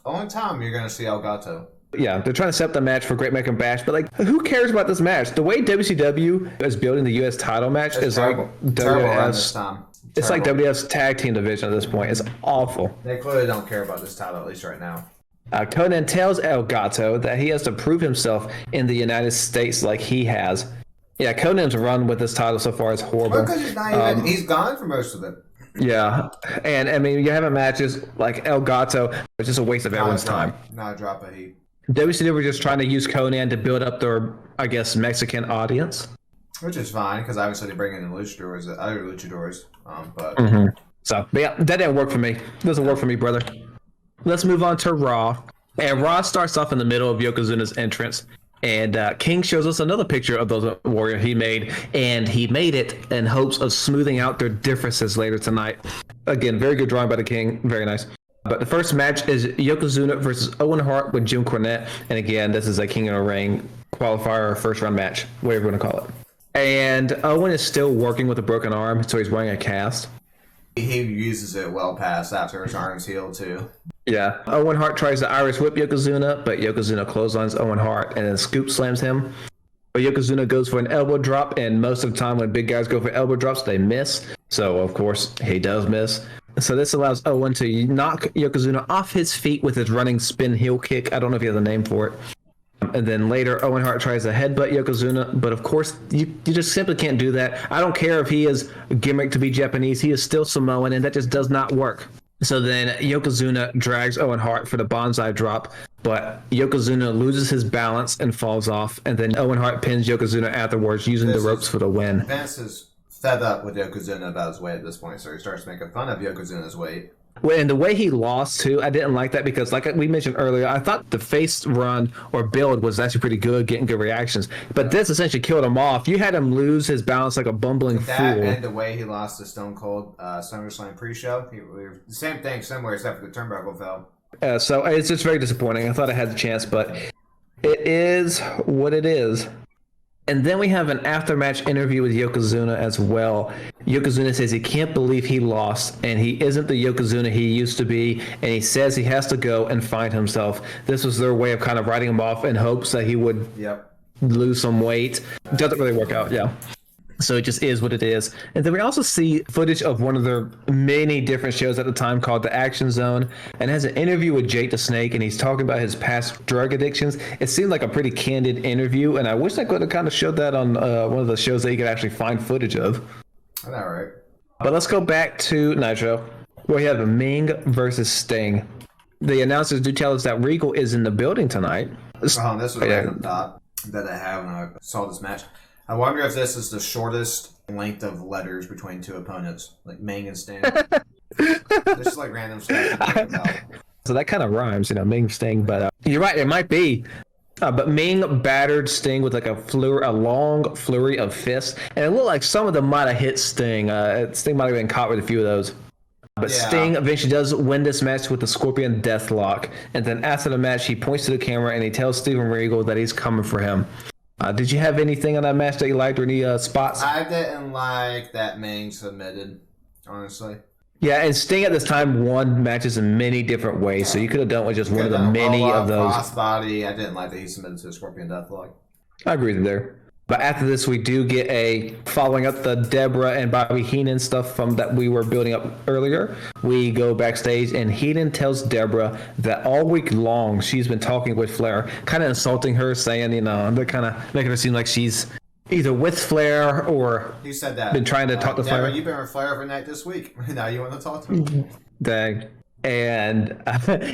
[SPEAKER 2] Only time you're going to see El Gato.
[SPEAKER 1] Yeah, they're trying to set up the match for Great American Bash, but like, who cares about this match? The way WCW is building the U.S. title match is
[SPEAKER 2] terrible.
[SPEAKER 1] like WWF's. It's like WWF's tag team division at this point. It's awful.
[SPEAKER 2] They clearly don't care about this title, at least right now.
[SPEAKER 1] Conan tells El Gato that he has to prove himself in the United States like he has. Yeah, Conan's run with this title so far is horrible.
[SPEAKER 2] Because he's not even, he's gone for most of it.
[SPEAKER 1] Yeah, and I mean, you're having matches like El Gato. It's just a waste of everyone's time.
[SPEAKER 2] Not a drop of heat.
[SPEAKER 1] WCW were just trying to use Conan to build up their, I guess, Mexican audience.
[SPEAKER 2] Which is fine, because obviously they bring in the luchadors, other luchadors. But
[SPEAKER 1] yeah, that didn't work for me. Doesn't work for me, brother. Let's move on to Raw. And Raw starts off in the middle of Yokozuna's entrance. And King shows us another picture of the warrior he made. And he made it in hopes of smoothing out their differences later tonight. Again, very good drawing by the King. Very nice. But the first match is Yokozuna versus Owen Hart with Jim Cornette. And again, this is a King of the Ring qualifier or first round match, whatever you want to call it. And Owen is still working with a broken arm, so he's wearing a cast.
[SPEAKER 2] He uses it well past after his arm's healed, too.
[SPEAKER 1] Yeah. Owen Hart tries to Irish whip Yokozuna, but Yokozuna clotheslines Owen Hart and then scoop slams him. But Yokozuna goes for an elbow drop, and most of the time when big guys go for elbow drops, they miss. So, of course, he does miss. So this allows Owen to knock Yokozuna off his feet with his running spin heel kick. I don't know if he has a name for it. And then later, Owen Hart tries to headbutt Yokozuna, but of course, you just simply can't do that. I don't care if he is gimmicked to be Japanese. He is still Samoan, and that just does not work. So then Yokozuna drags Owen Hart for the bonsai drop, but Yokozuna loses his balance and falls off, and then Owen Hart pins Yokozuna afterwards using the ropes for the win.
[SPEAKER 2] Vince is fed up with Yokozuna about his weight at this point, so he starts making fun of Yokozuna's weight.
[SPEAKER 1] Well, and the way he lost, too, I didn't like that because, like we mentioned earlier, I thought the face run or build was actually pretty good, getting good reactions. But this essentially killed him off. You had him lose his balance like a bumbling fool.
[SPEAKER 2] And the way he lost to Stone Cold SummerSlam pre-show, same thing, similar, except for the turnbuckle fell.
[SPEAKER 1] So it's just very disappointing. I thought I had the chance, but it is what it is. And then we have an after-match interview with Yokozuna as well. Yokozuna says he can't believe he lost, and he isn't the Yokozuna he used to be, and he says he has to go and find himself. This was their way of kind of writing him off in hopes that he would lose some weight. Doesn't really work out, yeah. So it just is what it is. And then we also see footage of one of their many different shows at the time called The Action Zone, and has an interview with Jake the Snake, and he's talking about his past drug addictions. It seemed like a pretty candid interview, and I wish I could have kind of showed that on one of the shows that you could actually find footage of.
[SPEAKER 2] I know, right?
[SPEAKER 1] But let's go back to Nitro, where we have Ming versus Sting. The announcers do tell us that Regal is in the building tonight.
[SPEAKER 2] This was a random thought that I had when I saw this match. I wonder if this is the shortest length of letters between two opponents, like Ming and Sting. This is like random stuff to think about.
[SPEAKER 1] So that kind of rhymes, Ming Sting. But you're right, it might be. But Ming battered Sting with like a long flurry of fists, and it looked like some of them might have hit Sting. Sting might have been caught with a few of those. But yeah. Sting eventually does win this match with the Scorpion Deathlock, and then after the match, he points to the camera and he tells Steven Regal that he's coming for him. Did you have anything on that match that you liked or any spots?
[SPEAKER 2] I didn't like that Ming submitted, honestly.
[SPEAKER 1] Yeah, and Sting at this time won matches in many different ways, so you could have done with just one of the many of those.
[SPEAKER 2] Crossbody. I didn't like that he submitted to the Scorpion Deathlock.
[SPEAKER 1] I agree with you there. But after this, we do get following up the Deborah and Bobby Heenan stuff from that we were building up earlier. We go backstage, and Heenan tells Deborah that all week long she's been talking with Flair, kind of insulting her, saying, they're kind of making her seem like she's either with Flair or
[SPEAKER 2] he said that
[SPEAKER 1] been trying to talk to
[SPEAKER 2] Deborah,
[SPEAKER 1] Flair.
[SPEAKER 2] You've been with Flair every night this week. Now you want to talk to me?
[SPEAKER 1] Dang. And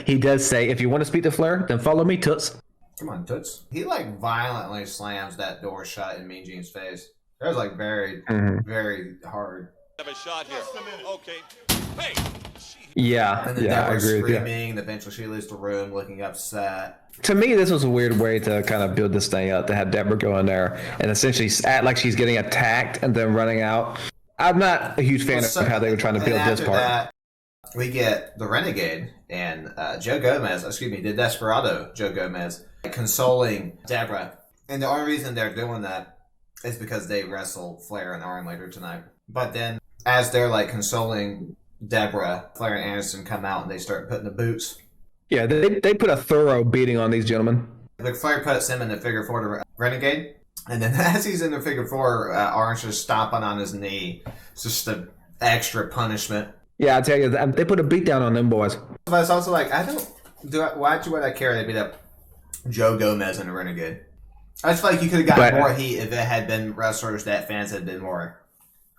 [SPEAKER 1] he does say, if you want to speak to Flair, then follow me, Toots.
[SPEAKER 2] Come on, Toots. He violently slams that door shut in Mean Gene's face. That was very, very hard.
[SPEAKER 3] Have a shot here. Okay. Hey.
[SPEAKER 1] Yeah.
[SPEAKER 2] And then
[SPEAKER 1] I
[SPEAKER 2] Deborah
[SPEAKER 1] agree
[SPEAKER 2] screaming. Eventually, she leaves the room, looking upset.
[SPEAKER 1] To me, this was a weird way to kind of build this thing up, to have Deborah go in there and essentially act like she's getting attacked and then running out. I'm not a huge fan of how they were trying to build this part. That,
[SPEAKER 2] we get the Renegade and the Desperado Joe Gomez consoling Deborah. And the only reason they're doing that is because they wrestle Flair and Arn later tonight. But then, as they're consoling Deborah, Flair and Anderson come out and they start putting the boots.
[SPEAKER 1] Yeah, they put a thorough beating on these gentlemen.
[SPEAKER 2] Flair puts him in the figure four to Renegade. And then as he's in the figure four, Arn's just stomping on his knee. It's just an extra punishment.
[SPEAKER 1] Yeah, I tell you, they put a beat down on them boys.
[SPEAKER 2] But it's also why would I care they beat up Joe Gomez and the Renegade? I just feel like you could have gotten more heat if it had been wrestlers that fans had been more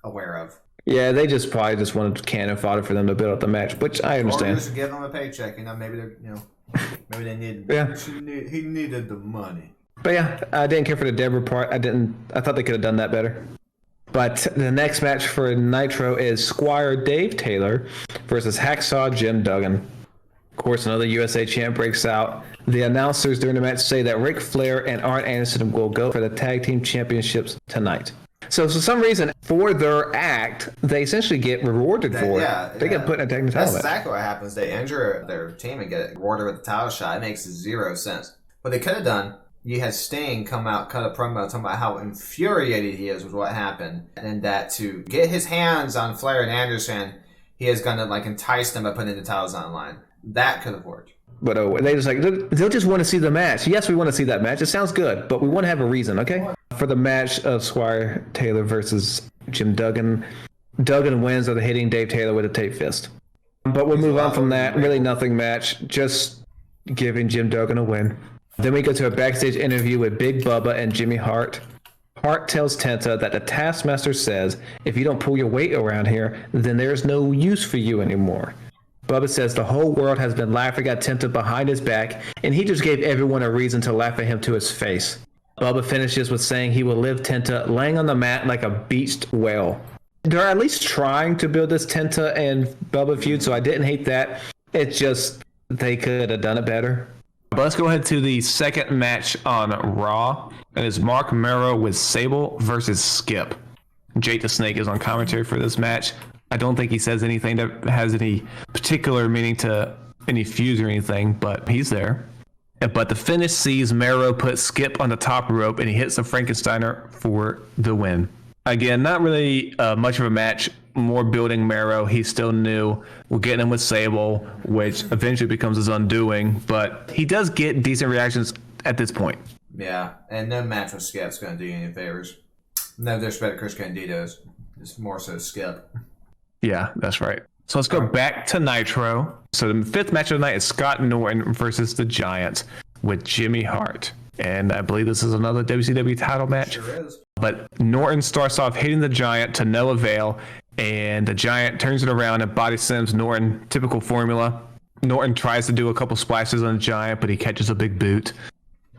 [SPEAKER 2] aware of.
[SPEAKER 1] Yeah, they probably just wanted cannon fodder for them to build up the match, which I understand.
[SPEAKER 2] Or just give them a paycheck, maybe they're, maybe they needed.
[SPEAKER 1] Yeah.
[SPEAKER 2] He needed the money.
[SPEAKER 1] But yeah, I didn't care for the Deborah part. I thought they could have done that better. But the next match for Nitro is Squire Dave Taylor versus Hacksaw Jim Duggan. Of course, another USA champ breaks out. The announcers during the match say that Ric Flair and Arn Anderson will go for the tag team championships tonight. So for some reason, for their act, they essentially get rewarded for it. They get put in a tag team title match.
[SPEAKER 2] That's exactly what happens. They injure their team and get rewarded with a title shot. It makes zero sense. What they could have done, you had Sting come out, cut a promo talking about how infuriated he is with what happened, and that to get his hands on Flair and Anderson, he is going to entice them by putting the titles on the line. That could have worked.
[SPEAKER 1] But they just they'll just want to see the match. Yes, we want to see that match. It sounds good, but we want to have a reason, okay? For the match of Squire Taylor versus Jim Duggan, Duggan wins over hitting Dave Taylor with a tape fist. But we'll move on from that. Really nothing match. Just giving Jim Duggan a win. Then we go to a backstage interview with Big Bubba and Jimmy Hart. Hart tells Tenta that the Taskmaster says, if you don't pull your weight around here, then there's no use for you anymore. Bubba says the whole world has been laughing at Tenta behind his back, and he just gave everyone a reason to laugh at him to his face. Bubba finishes with saying he will live Tenta laying on the mat like a beached whale. They're at least trying to build this Tenta and Bubba feud, so I didn't hate that. It's just they could have done it better. But let's go ahead to the second match on Raw. And it's Mark Mero with Sable versus Skip. Jake the Snake is on commentary for this match. I don't think he says anything that has any particular meaning to any feuds or anything, but he's there. But the finish sees Mero put Skip on the top rope, and he hits the Frankensteiner for the win. Again, not really much of a match. More building Mero. He's still new. We're getting him with Sable, which eventually becomes his undoing. But he does get decent reactions at this point.
[SPEAKER 2] Yeah, and no match with Skip's going to do you any favors. No disrespect to Chris Candido's. It's more so Skip.
[SPEAKER 1] Yeah, that's right. So let's go back to Nitro. So the fifth match of the night is Scott Norton versus the Giant with Jimmy Hart. And I believe this is another WCW title match.
[SPEAKER 2] Sure is.
[SPEAKER 1] But Norton starts off hitting the Giant to no avail. And the Giant turns it around and body slams Norton. Typical formula. Norton tries to do a couple splashes on the Giant, but he catches a big boot.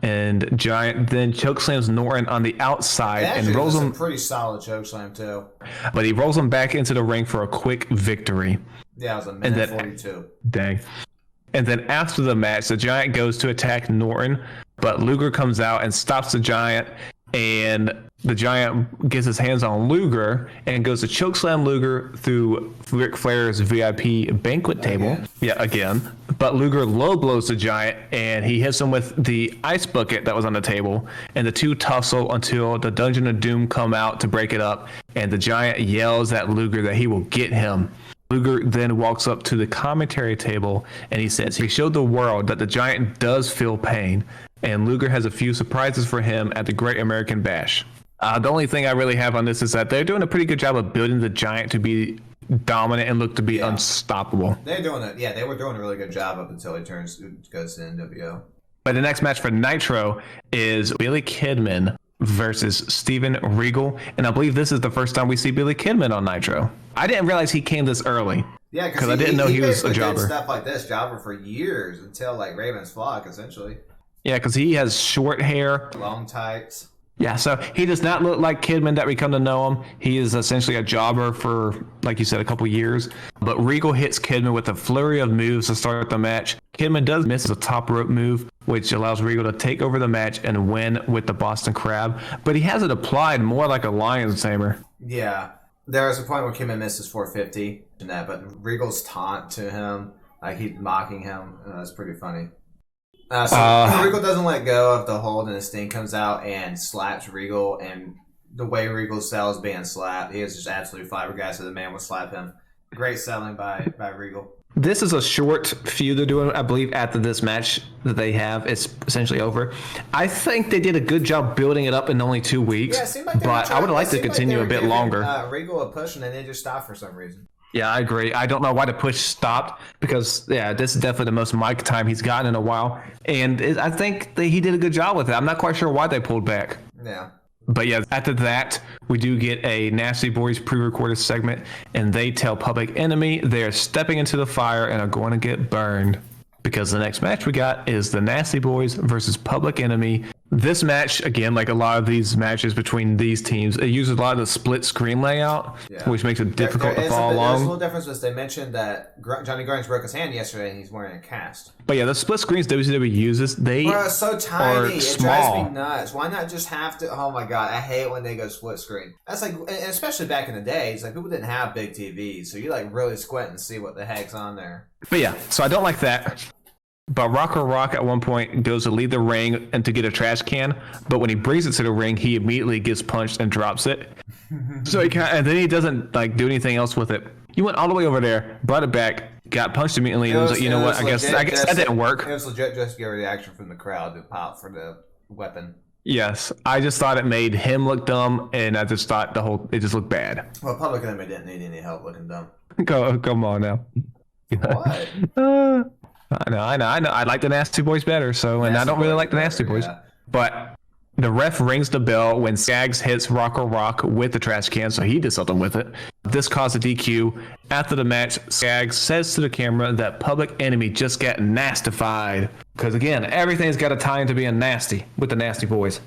[SPEAKER 1] And Giant then chokeslams Norton on the outside and rolls him.
[SPEAKER 2] A pretty solid chokeslam too.
[SPEAKER 1] But he rolls him back into the ring for a quick victory.
[SPEAKER 2] Yeah, it was a minute 42.
[SPEAKER 1] Dang. And then after the match, the Giant goes to attack Norton, but Luger comes out and stops the Giant. And the Giant gets his hands on Luger and goes to chokeslam Luger through Ric Flair's VIP banquet table.
[SPEAKER 2] Again.
[SPEAKER 1] Yeah, again. But Luger low blows the Giant and he hits him with the ice bucket that was on the table. And the two tussle until the Dungeon of Doom come out to break it up. And the Giant yells at Luger that he will get him. Luger then walks up to the commentary table and he says he showed the world that the Giant does feel pain. And Luger has a few surprises for him at the Great American Bash. The only thing I really have on this is that they're doing a pretty good job of building the Giant to be dominant and look to be unstoppable.
[SPEAKER 2] They're doing it. Yeah, they were doing a really good job up until he goes to NWO.
[SPEAKER 1] But the next match for Nitro is Billy Kidman versus Steven Regal. And I believe this is the first time we see Billy Kidman on Nitro. I didn't realize he came this early.
[SPEAKER 2] Yeah, because
[SPEAKER 1] I didn't know he was a
[SPEAKER 2] did
[SPEAKER 1] jobber.
[SPEAKER 2] Stuff like this, jobber for years until like Raven's Flock, essentially.
[SPEAKER 1] Yeah, because he has short hair.
[SPEAKER 2] Long tights.
[SPEAKER 1] Yeah, so he does not look like Kidman that we come to know him. He is essentially a jobber for, like you said, a couple years. But Regal hits Kidman with a flurry of moves to start the match. Kidman does miss a top rope move, which allows Regal to take over the match and win with the Boston Crab. But he has it applied more like a lion's tamer.
[SPEAKER 2] Yeah. There was a point where Kidman misses 450 and that, but Regal's taunt to him, like he's mocking him. That's pretty funny. So Regal doesn't let go of the hold, and Sting comes out and slaps Regal. And the way Regal sells being slapped, he is just absolutely flabbergasted. The man will slap him. Great selling by Regal.
[SPEAKER 1] This is a short feud they're doing, I believe, after this match that they have. It's essentially over. I think they did a good job building it up in only 2 weeks.
[SPEAKER 2] Yeah, it seemed like
[SPEAKER 1] but I would like to continue a bit longer.
[SPEAKER 2] Regal a push, and then they just stopped for some reason.
[SPEAKER 1] Yeah, I agree. I don't know why the push stopped because, yeah, this is definitely the most mic time he's gotten in a while. And I think he did a good job with it. I'm not quite sure why they pulled back.
[SPEAKER 2] Yeah.
[SPEAKER 1] But yeah, after that, we do get a Nasty Boys pre-recorded segment, and they tell Public Enemy they're stepping into the fire and are going to get burned. Because the next match we got is the Nasty Boys versus Public Enemy. This match, again, like a lot of these matches between these teams, it uses a lot of the split screen layout, which makes it difficult to follow along.
[SPEAKER 2] There's a little difference is they mentioned that Johnny Grimes broke his hand yesterday and he's wearing a cast.
[SPEAKER 1] But yeah, the split screens WCW uses, they
[SPEAKER 2] are so tiny. It
[SPEAKER 1] small.
[SPEAKER 2] Drives me nuts. Why not just have to? Oh my god, I hate when they go split screen. That's like, and especially back in the days, like people didn't have big TVs, so you like really squint and see what the heck's on there.
[SPEAKER 1] But yeah, so I don't like that. But Rock at one point goes to leave the ring and to get a trash can, but when he brings it to the ring, he immediately gets punched and drops it. So and then he doesn't like do anything else with it. He went all the way over there, brought it back, got punched immediately, and was like, you know what? I guess that didn't work.
[SPEAKER 2] It was legit just get a reaction from the crowd to pop for the weapon.
[SPEAKER 1] Yes, I just thought it made him look dumb, and I just thought it just looked bad.
[SPEAKER 2] Well, Public Enemy didn't need any help looking dumb.
[SPEAKER 1] Come on now.
[SPEAKER 2] What?
[SPEAKER 1] I know. I like the Nasty Boys better, and I don't really like the Nasty Boys. Yeah. But the ref rings the bell when Skaggs hits Rock with the trash can, so he did something with it. This caused a DQ. After the match, Skaggs says to the camera that Public Enemy just got nastified. Because again, everything's got to tie into being nasty with the Nasty Boys.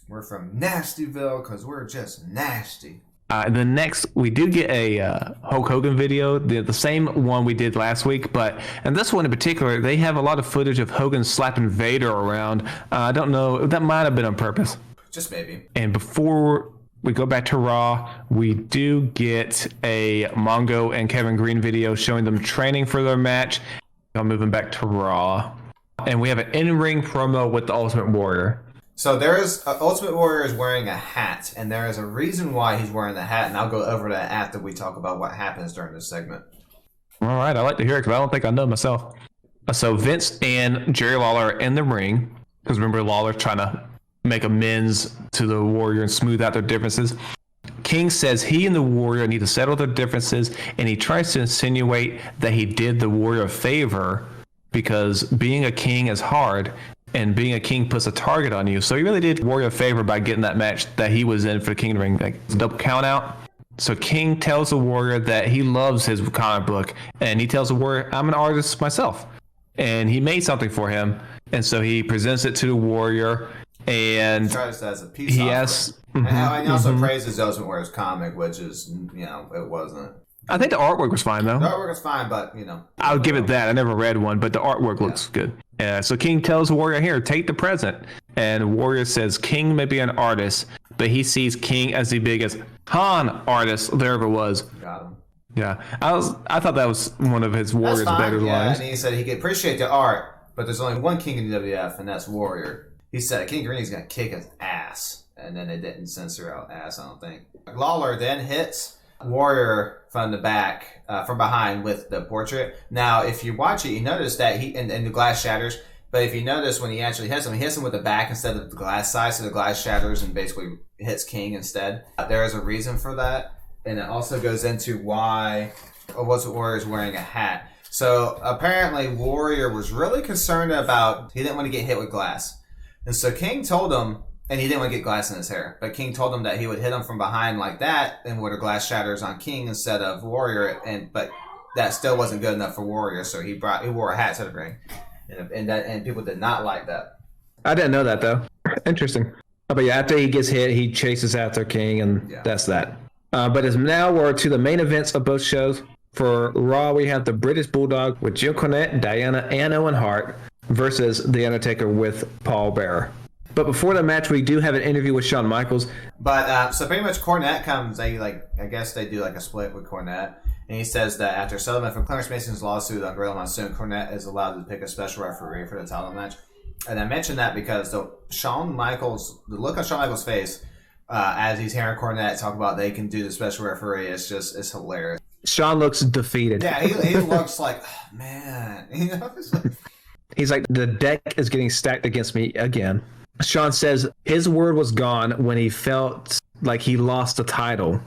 [SPEAKER 2] We're from Nastyville because we're just nasty.
[SPEAKER 1] The next, we did get a Hulk Hogan video, the same one we did last week, and this one in particular, they have a lot of footage of Hogan slapping Vader around. I don't know, that might have been on purpose.
[SPEAKER 2] Just maybe.
[SPEAKER 1] And before we go back to Raw, we do get a Mongo and Kevin Green video showing them training for their match. I'm moving back to Raw. And we have an in-ring promo with the Ultimate Warrior.
[SPEAKER 2] So there is Ultimate Warrior is wearing a hat, and there is a reason why he's wearing the hat, and I'll go over that after we talk about what happens during this segment.
[SPEAKER 1] All right, I like to hear it because I don't think I know myself. So Vince and Jerry Lawler are in the ring because remember Lawler trying to make amends to the Warrior and smooth out their differences. King says he and the Warrior need to settle their differences, and he tries to insinuate that he did the Warrior a favor because being a king is hard, and being a king puts a target on you. So he really did Warrior a favor by getting that match that he was in for the King of the Ring, like double count out. So King tells the Warrior that he loves his comic book, and he tells the Warrior, I'm an artist myself. And he made something for him, and so he presents it to the Warrior, and
[SPEAKER 2] tries as a piece
[SPEAKER 1] he asks...
[SPEAKER 2] and he also praises Ultimate Warrior's comic, which is, it wasn't.
[SPEAKER 1] I think the artwork was fine, though.
[SPEAKER 2] The artwork was fine, but,
[SPEAKER 1] I'll give it that. I never read one, but the artwork looks good. So King tells Warrior, here, take the present. And Warrior says King may be an artist, but he sees King as the biggest con artist there ever was.
[SPEAKER 2] Got him.
[SPEAKER 1] Yeah. I thought that was one of his Warrior's better lines.
[SPEAKER 2] And he said he could appreciate the art, but there's only one King in the WWF, and that's Warrior. He said King Green's going to kick his ass. And then they didn't censor out ass, I don't think. Lawler then hits Warrior from the back, from behind with the portrait. Now, if you watch it, you notice that and the glass shatters. But if you notice when he actually hits him, he hits him with the back instead of the glass side, so the glass shatters and basically hits King instead. There is a reason for that, and it also goes into why Warrior's wearing a hat. So apparently Warrior was really concerned about, he didn't want to get hit with glass. And so King told him, and he didn't want to get glass in his hair, but King told him that he would hit him from behind like that, and where the glass shatters on King instead of Warrior, but that still wasn't good enough for Warrior, so he wore a hat to the ring, and people did not like that.
[SPEAKER 1] I didn't know that though. Interesting. But yeah, after he gets hit, he chases after King, and that's that. But as now we're to the main events of both shows. For Raw, we have the British Bulldog with Jim Cornette, Diana, and Owen Hart versus The Undertaker with Paul Bearer. But before the match, we do have an interview with Shawn Michaels.
[SPEAKER 2] But so pretty much Cornette comes. I guess they do like a split with Cornette, and he says that after settlement for Clarence Mason's lawsuit on Gorilla Monsoon, Cornette is allowed to pick a special referee for the title match. And I mentioned that because the look on Shawn Michaels' face as he's hearing Cornette talk about they can do the special referee, it's hilarious.
[SPEAKER 1] Shawn looks defeated.
[SPEAKER 2] Yeah, he looks like, oh, man,
[SPEAKER 1] He's like, the deck is getting stacked against me again. Shawn says his word was gone when he felt like he lost the title.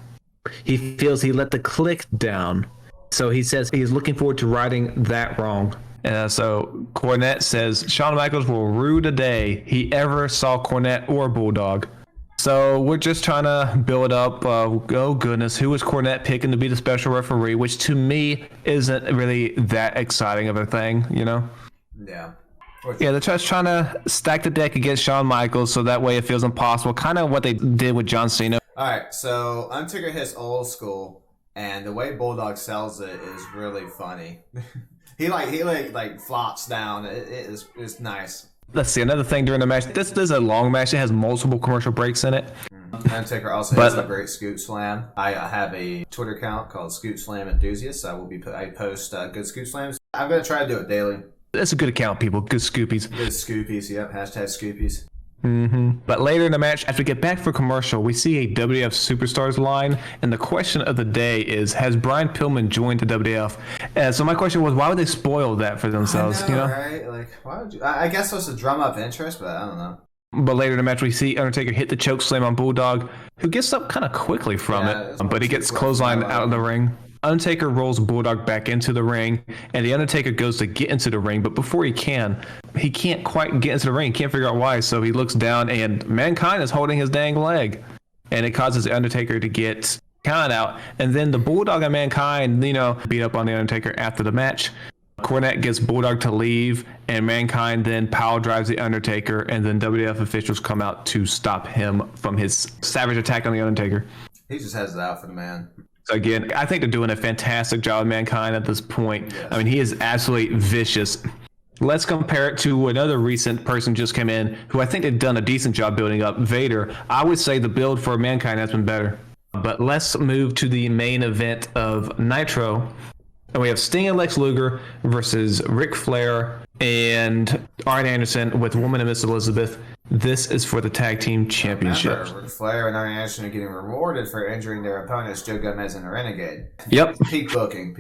[SPEAKER 1] He feels he let the click down. So he says he's looking forward to righting that wrong. So Cornette says Shawn Michaels will rue the day he ever saw Cornette or Bulldog. So we're just trying to build up, oh goodness, who is Cornette picking to be the special referee, which to me isn't really that exciting of a thing,
[SPEAKER 2] Yeah.
[SPEAKER 1] Yeah, they're just trying to stack the deck against Shawn Michaels so that way it feels impossible. Kind of what they did with John Cena.
[SPEAKER 2] All right, so Undertaker hits old school, and the way Bulldog sells it is really funny. he flops down. It's nice.
[SPEAKER 1] Let's see, another thing during the match. This is a long match. It has multiple commercial breaks in it.
[SPEAKER 2] Undertaker also has a great scoop slam. I have a Twitter account called Scoop Slam Enthusiasts. I post good scoop slams. I'm going to try to do it daily.
[SPEAKER 1] That's a good account, people. Good scoopies.
[SPEAKER 2] Good scoopies, yep. Hashtag scoopies.
[SPEAKER 1] But later in the match, after we get back for commercial, we see a WWF Superstars line, and the question of the day is, has Brian Pillman joined the WWF? So my question was, why would they spoil that for themselves?
[SPEAKER 2] I know, right? Like, why would you? I guess it was to drum up interest, but I don't know.
[SPEAKER 1] But later in the match, we see Undertaker hit the choke slam on Bulldog, who gets up kind of quickly from it, but he gets clotheslined out of the ring. Undertaker rolls Bulldog back into the ring, and the Undertaker goes to get into the ring, but before he can't quite get into the ring. He can't figure out why, so he looks down, and Mankind is holding his dang leg, and it causes the Undertaker to get count out, and then the Bulldog and Mankind, beat up on the Undertaker after the match. Cornette gets Bulldog to leave, and Mankind then power drives the Undertaker, and then WWF officials come out to stop him from his savage attack on the Undertaker.
[SPEAKER 2] He just has it out for the man.
[SPEAKER 1] Again, I think they're doing a fantastic job of Mankind at this point. Yes. I mean, he is absolutely vicious. Let's compare it to another recent person just came in who I think they've done a decent job building up, Vader. I would say the build for Mankind has been better. But let's move to the main event of Nitro. And we have Sting and Lex Luger versus Ric Flair and Arn Anderson with Woman and Miss Elizabeth. This is for the tag team championship.
[SPEAKER 2] Remember, Ric Flair and Arn Anderson are getting rewarded for injuring their opponents, Joe Gomez and the Renegade.
[SPEAKER 1] Yep.
[SPEAKER 2] Peak booking.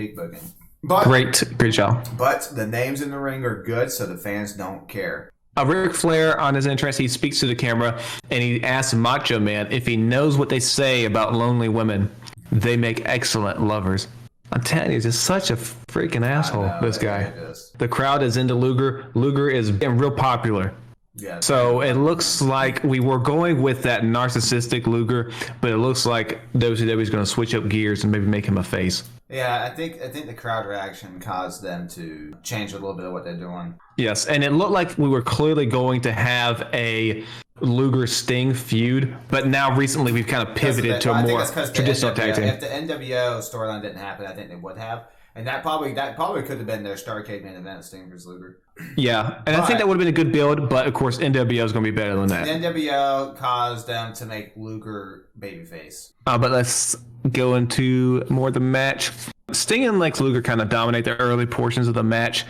[SPEAKER 2] But,
[SPEAKER 1] great job.
[SPEAKER 2] But the names in the ring are good, so the fans don't care.
[SPEAKER 1] Ric Flair on his entrance, he speaks to the camera and he asks Macho Man if he knows what they say about lonely women. They make excellent lovers. I'm telling you, he's just such a freaking asshole, this guy. The crowd is into Luger. Luger is real popular.
[SPEAKER 2] Yeah.
[SPEAKER 1] So it looks like we were going with that narcissistic Luger, but it looks like WCW is going to switch up gears and maybe make him a face.
[SPEAKER 2] Yeah, I think the crowd reaction caused them to change a little bit of what they're doing.
[SPEAKER 1] Yes, and it looked like we were clearly going to have a Luger Sting feud, but now recently we've kind of pivoted to a more traditional tag team.
[SPEAKER 2] If the NWO storyline didn't happen, I think they would have. And that probably could have been their Starrcade main event, Sting vs. Luger.
[SPEAKER 1] Yeah, and I think that would have been a good build, but of course NWO is going to be better than that.
[SPEAKER 2] The NWO caused them to make Luger babyface.
[SPEAKER 1] But let's go into more of the match. Sting and Lex Luger kind of dominate the early portions of the match.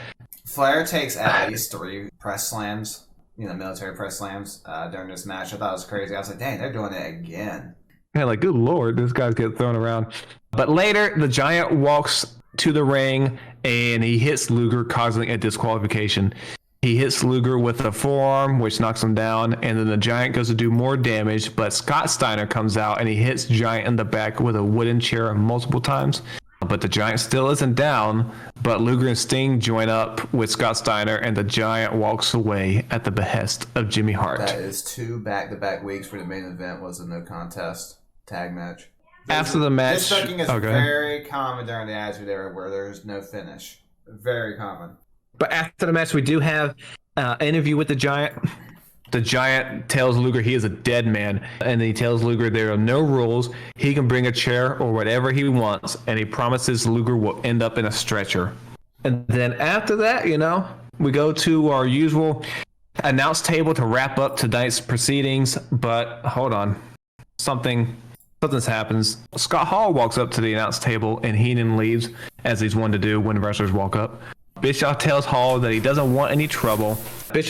[SPEAKER 2] Flair takes at least 3 press slams, military press slams during this match. I thought it was crazy. I was like, dang, they're doing it again.
[SPEAKER 1] Yeah, like, good Lord, this guy's getting thrown around. But later, the Giant walks to the ring and he hits Luger, causing a disqualification. He hits Luger with a forearm, which knocks him down, and then the Giant goes to do more damage, but Scott Steiner comes out and he hits Giant in the back with a wooden chair multiple times. But the Giant still isn't down, but Luger and Sting join up with Scott Steiner, and the Giant walks away at the behest of Jimmy Hart.
[SPEAKER 2] That is 2 back-to-back weeks for the main event was a no contest tag match.
[SPEAKER 1] After the match,
[SPEAKER 2] this booking is very common during the Attitude Era where there's no finish. Very common.
[SPEAKER 1] But after the match, we do have an interview with the Giant. The Giant tells Luger he is a dead man, and he tells Luger there are no rules. He can bring a chair or whatever he wants, and he promises Luger will end up in a stretcher. And then after that, we go to our usual announce table to wrap up tonight's proceedings. But hold on, something happens. Scott Hall walks up to the announce table, and Heenan leaves, as he's one to do when wrestlers walk up. Bischoff tells Hall that he doesn't want any trouble. And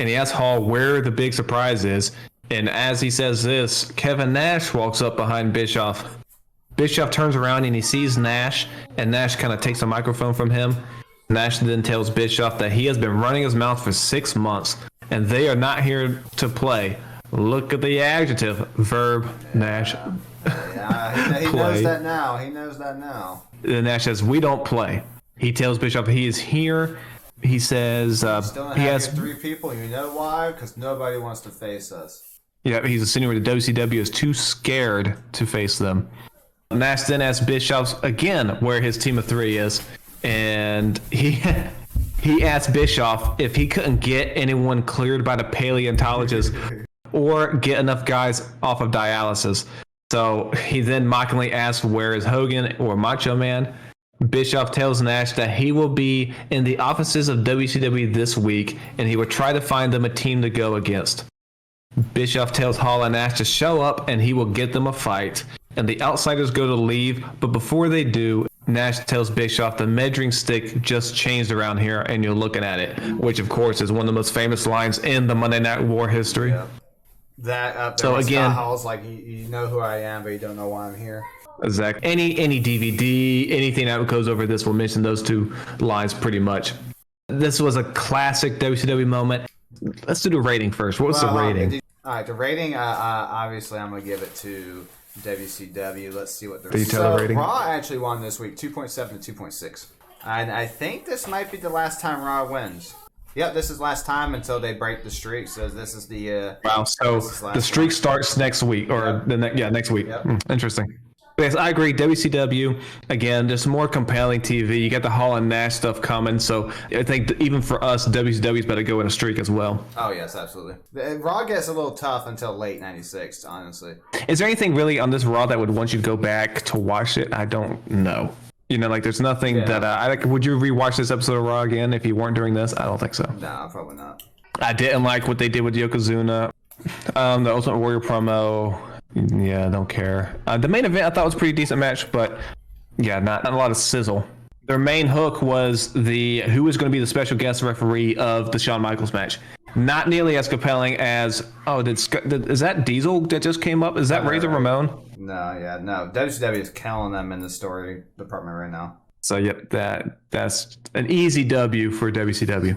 [SPEAKER 1] he asks Hall where the big surprise is. And as he says this, Kevin Nash walks up behind Bischoff. Bischoff turns around and he sees Nash, and Nash kind of takes the microphone from him. Nash then tells Bischoff that he has been running his mouth for 6 months, and they are not here to play. Look at the adjective, verb, Nash.
[SPEAKER 2] Yeah, he knows that now.
[SPEAKER 1] And Nash says, we don't play. He tells Bischoff he is here. He says
[SPEAKER 2] he has 3 people. You know why? Because nobody wants to face us.
[SPEAKER 1] Yeah, he's insinuating the WCW is too scared to face them. Nash then asks Bischoff again where his team of 3 is, and he asked Bischoff if he couldn't get anyone cleared by the paleontologist or get enough guys off of dialysis. So he then mockingly asks where is Hogan or Macho Man. Bischoff tells Nash that he will be in the offices of WCW this week, and he will try to find them a team to go against. Bischoff tells Hall and Nash to show up, and he will get them a fight. And the outsiders go to leave, but before they do, Nash tells Bischoff the measuring stick just changed around here, and you're looking at it, which of course is one of the most famous lines in the Monday Night War history.
[SPEAKER 2] Yeah. That up there. So again, Scott Hall's like, you know who I am, but you don't know why I'm here.
[SPEAKER 1] Exactly. Any DVD, anything that goes over this will mention those 2 lines pretty much. This was a classic WCW moment. Let's do the rating first. What's the rating?
[SPEAKER 2] All right, the rating, obviously I'm going to give it to WCW. Let's see what the
[SPEAKER 1] rating.
[SPEAKER 2] Raw actually won this week, 2.7 to 2.6. And I think this might be the last time Raw wins. Yep, this is last time until they break the streak. So this is the
[SPEAKER 1] wow. So the streak starts next week, or next week. Yep. Interesting. Yes, I agree. WCW, again, just more compelling TV. You got the Hall and Nash stuff coming, so I think even for us, WCW's better go in a streak as well.
[SPEAKER 2] Oh, yes, absolutely. Raw gets a little tough until late 96, honestly.
[SPEAKER 1] Is there anything really on this Raw that would want you to go back to watch it? I don't know. There's nothing that would you rewatch this episode of Raw again if you weren't doing this? I don't think so.
[SPEAKER 2] No, probably not.
[SPEAKER 1] I didn't like what they did with Yokozuna. The Ultimate Warrior promo. Yeah, I don't care. The main event I thought was a pretty decent match, but yeah, not a lot of sizzle. Their main hook was who was going to be the special guest referee of the Shawn Michaels match. Not nearly as compelling as is that Diesel that just came up? Is that Razor Ramon?
[SPEAKER 2] No. WCW is killing them in the story department right now.
[SPEAKER 1] So yep, that's an easy W for WCW.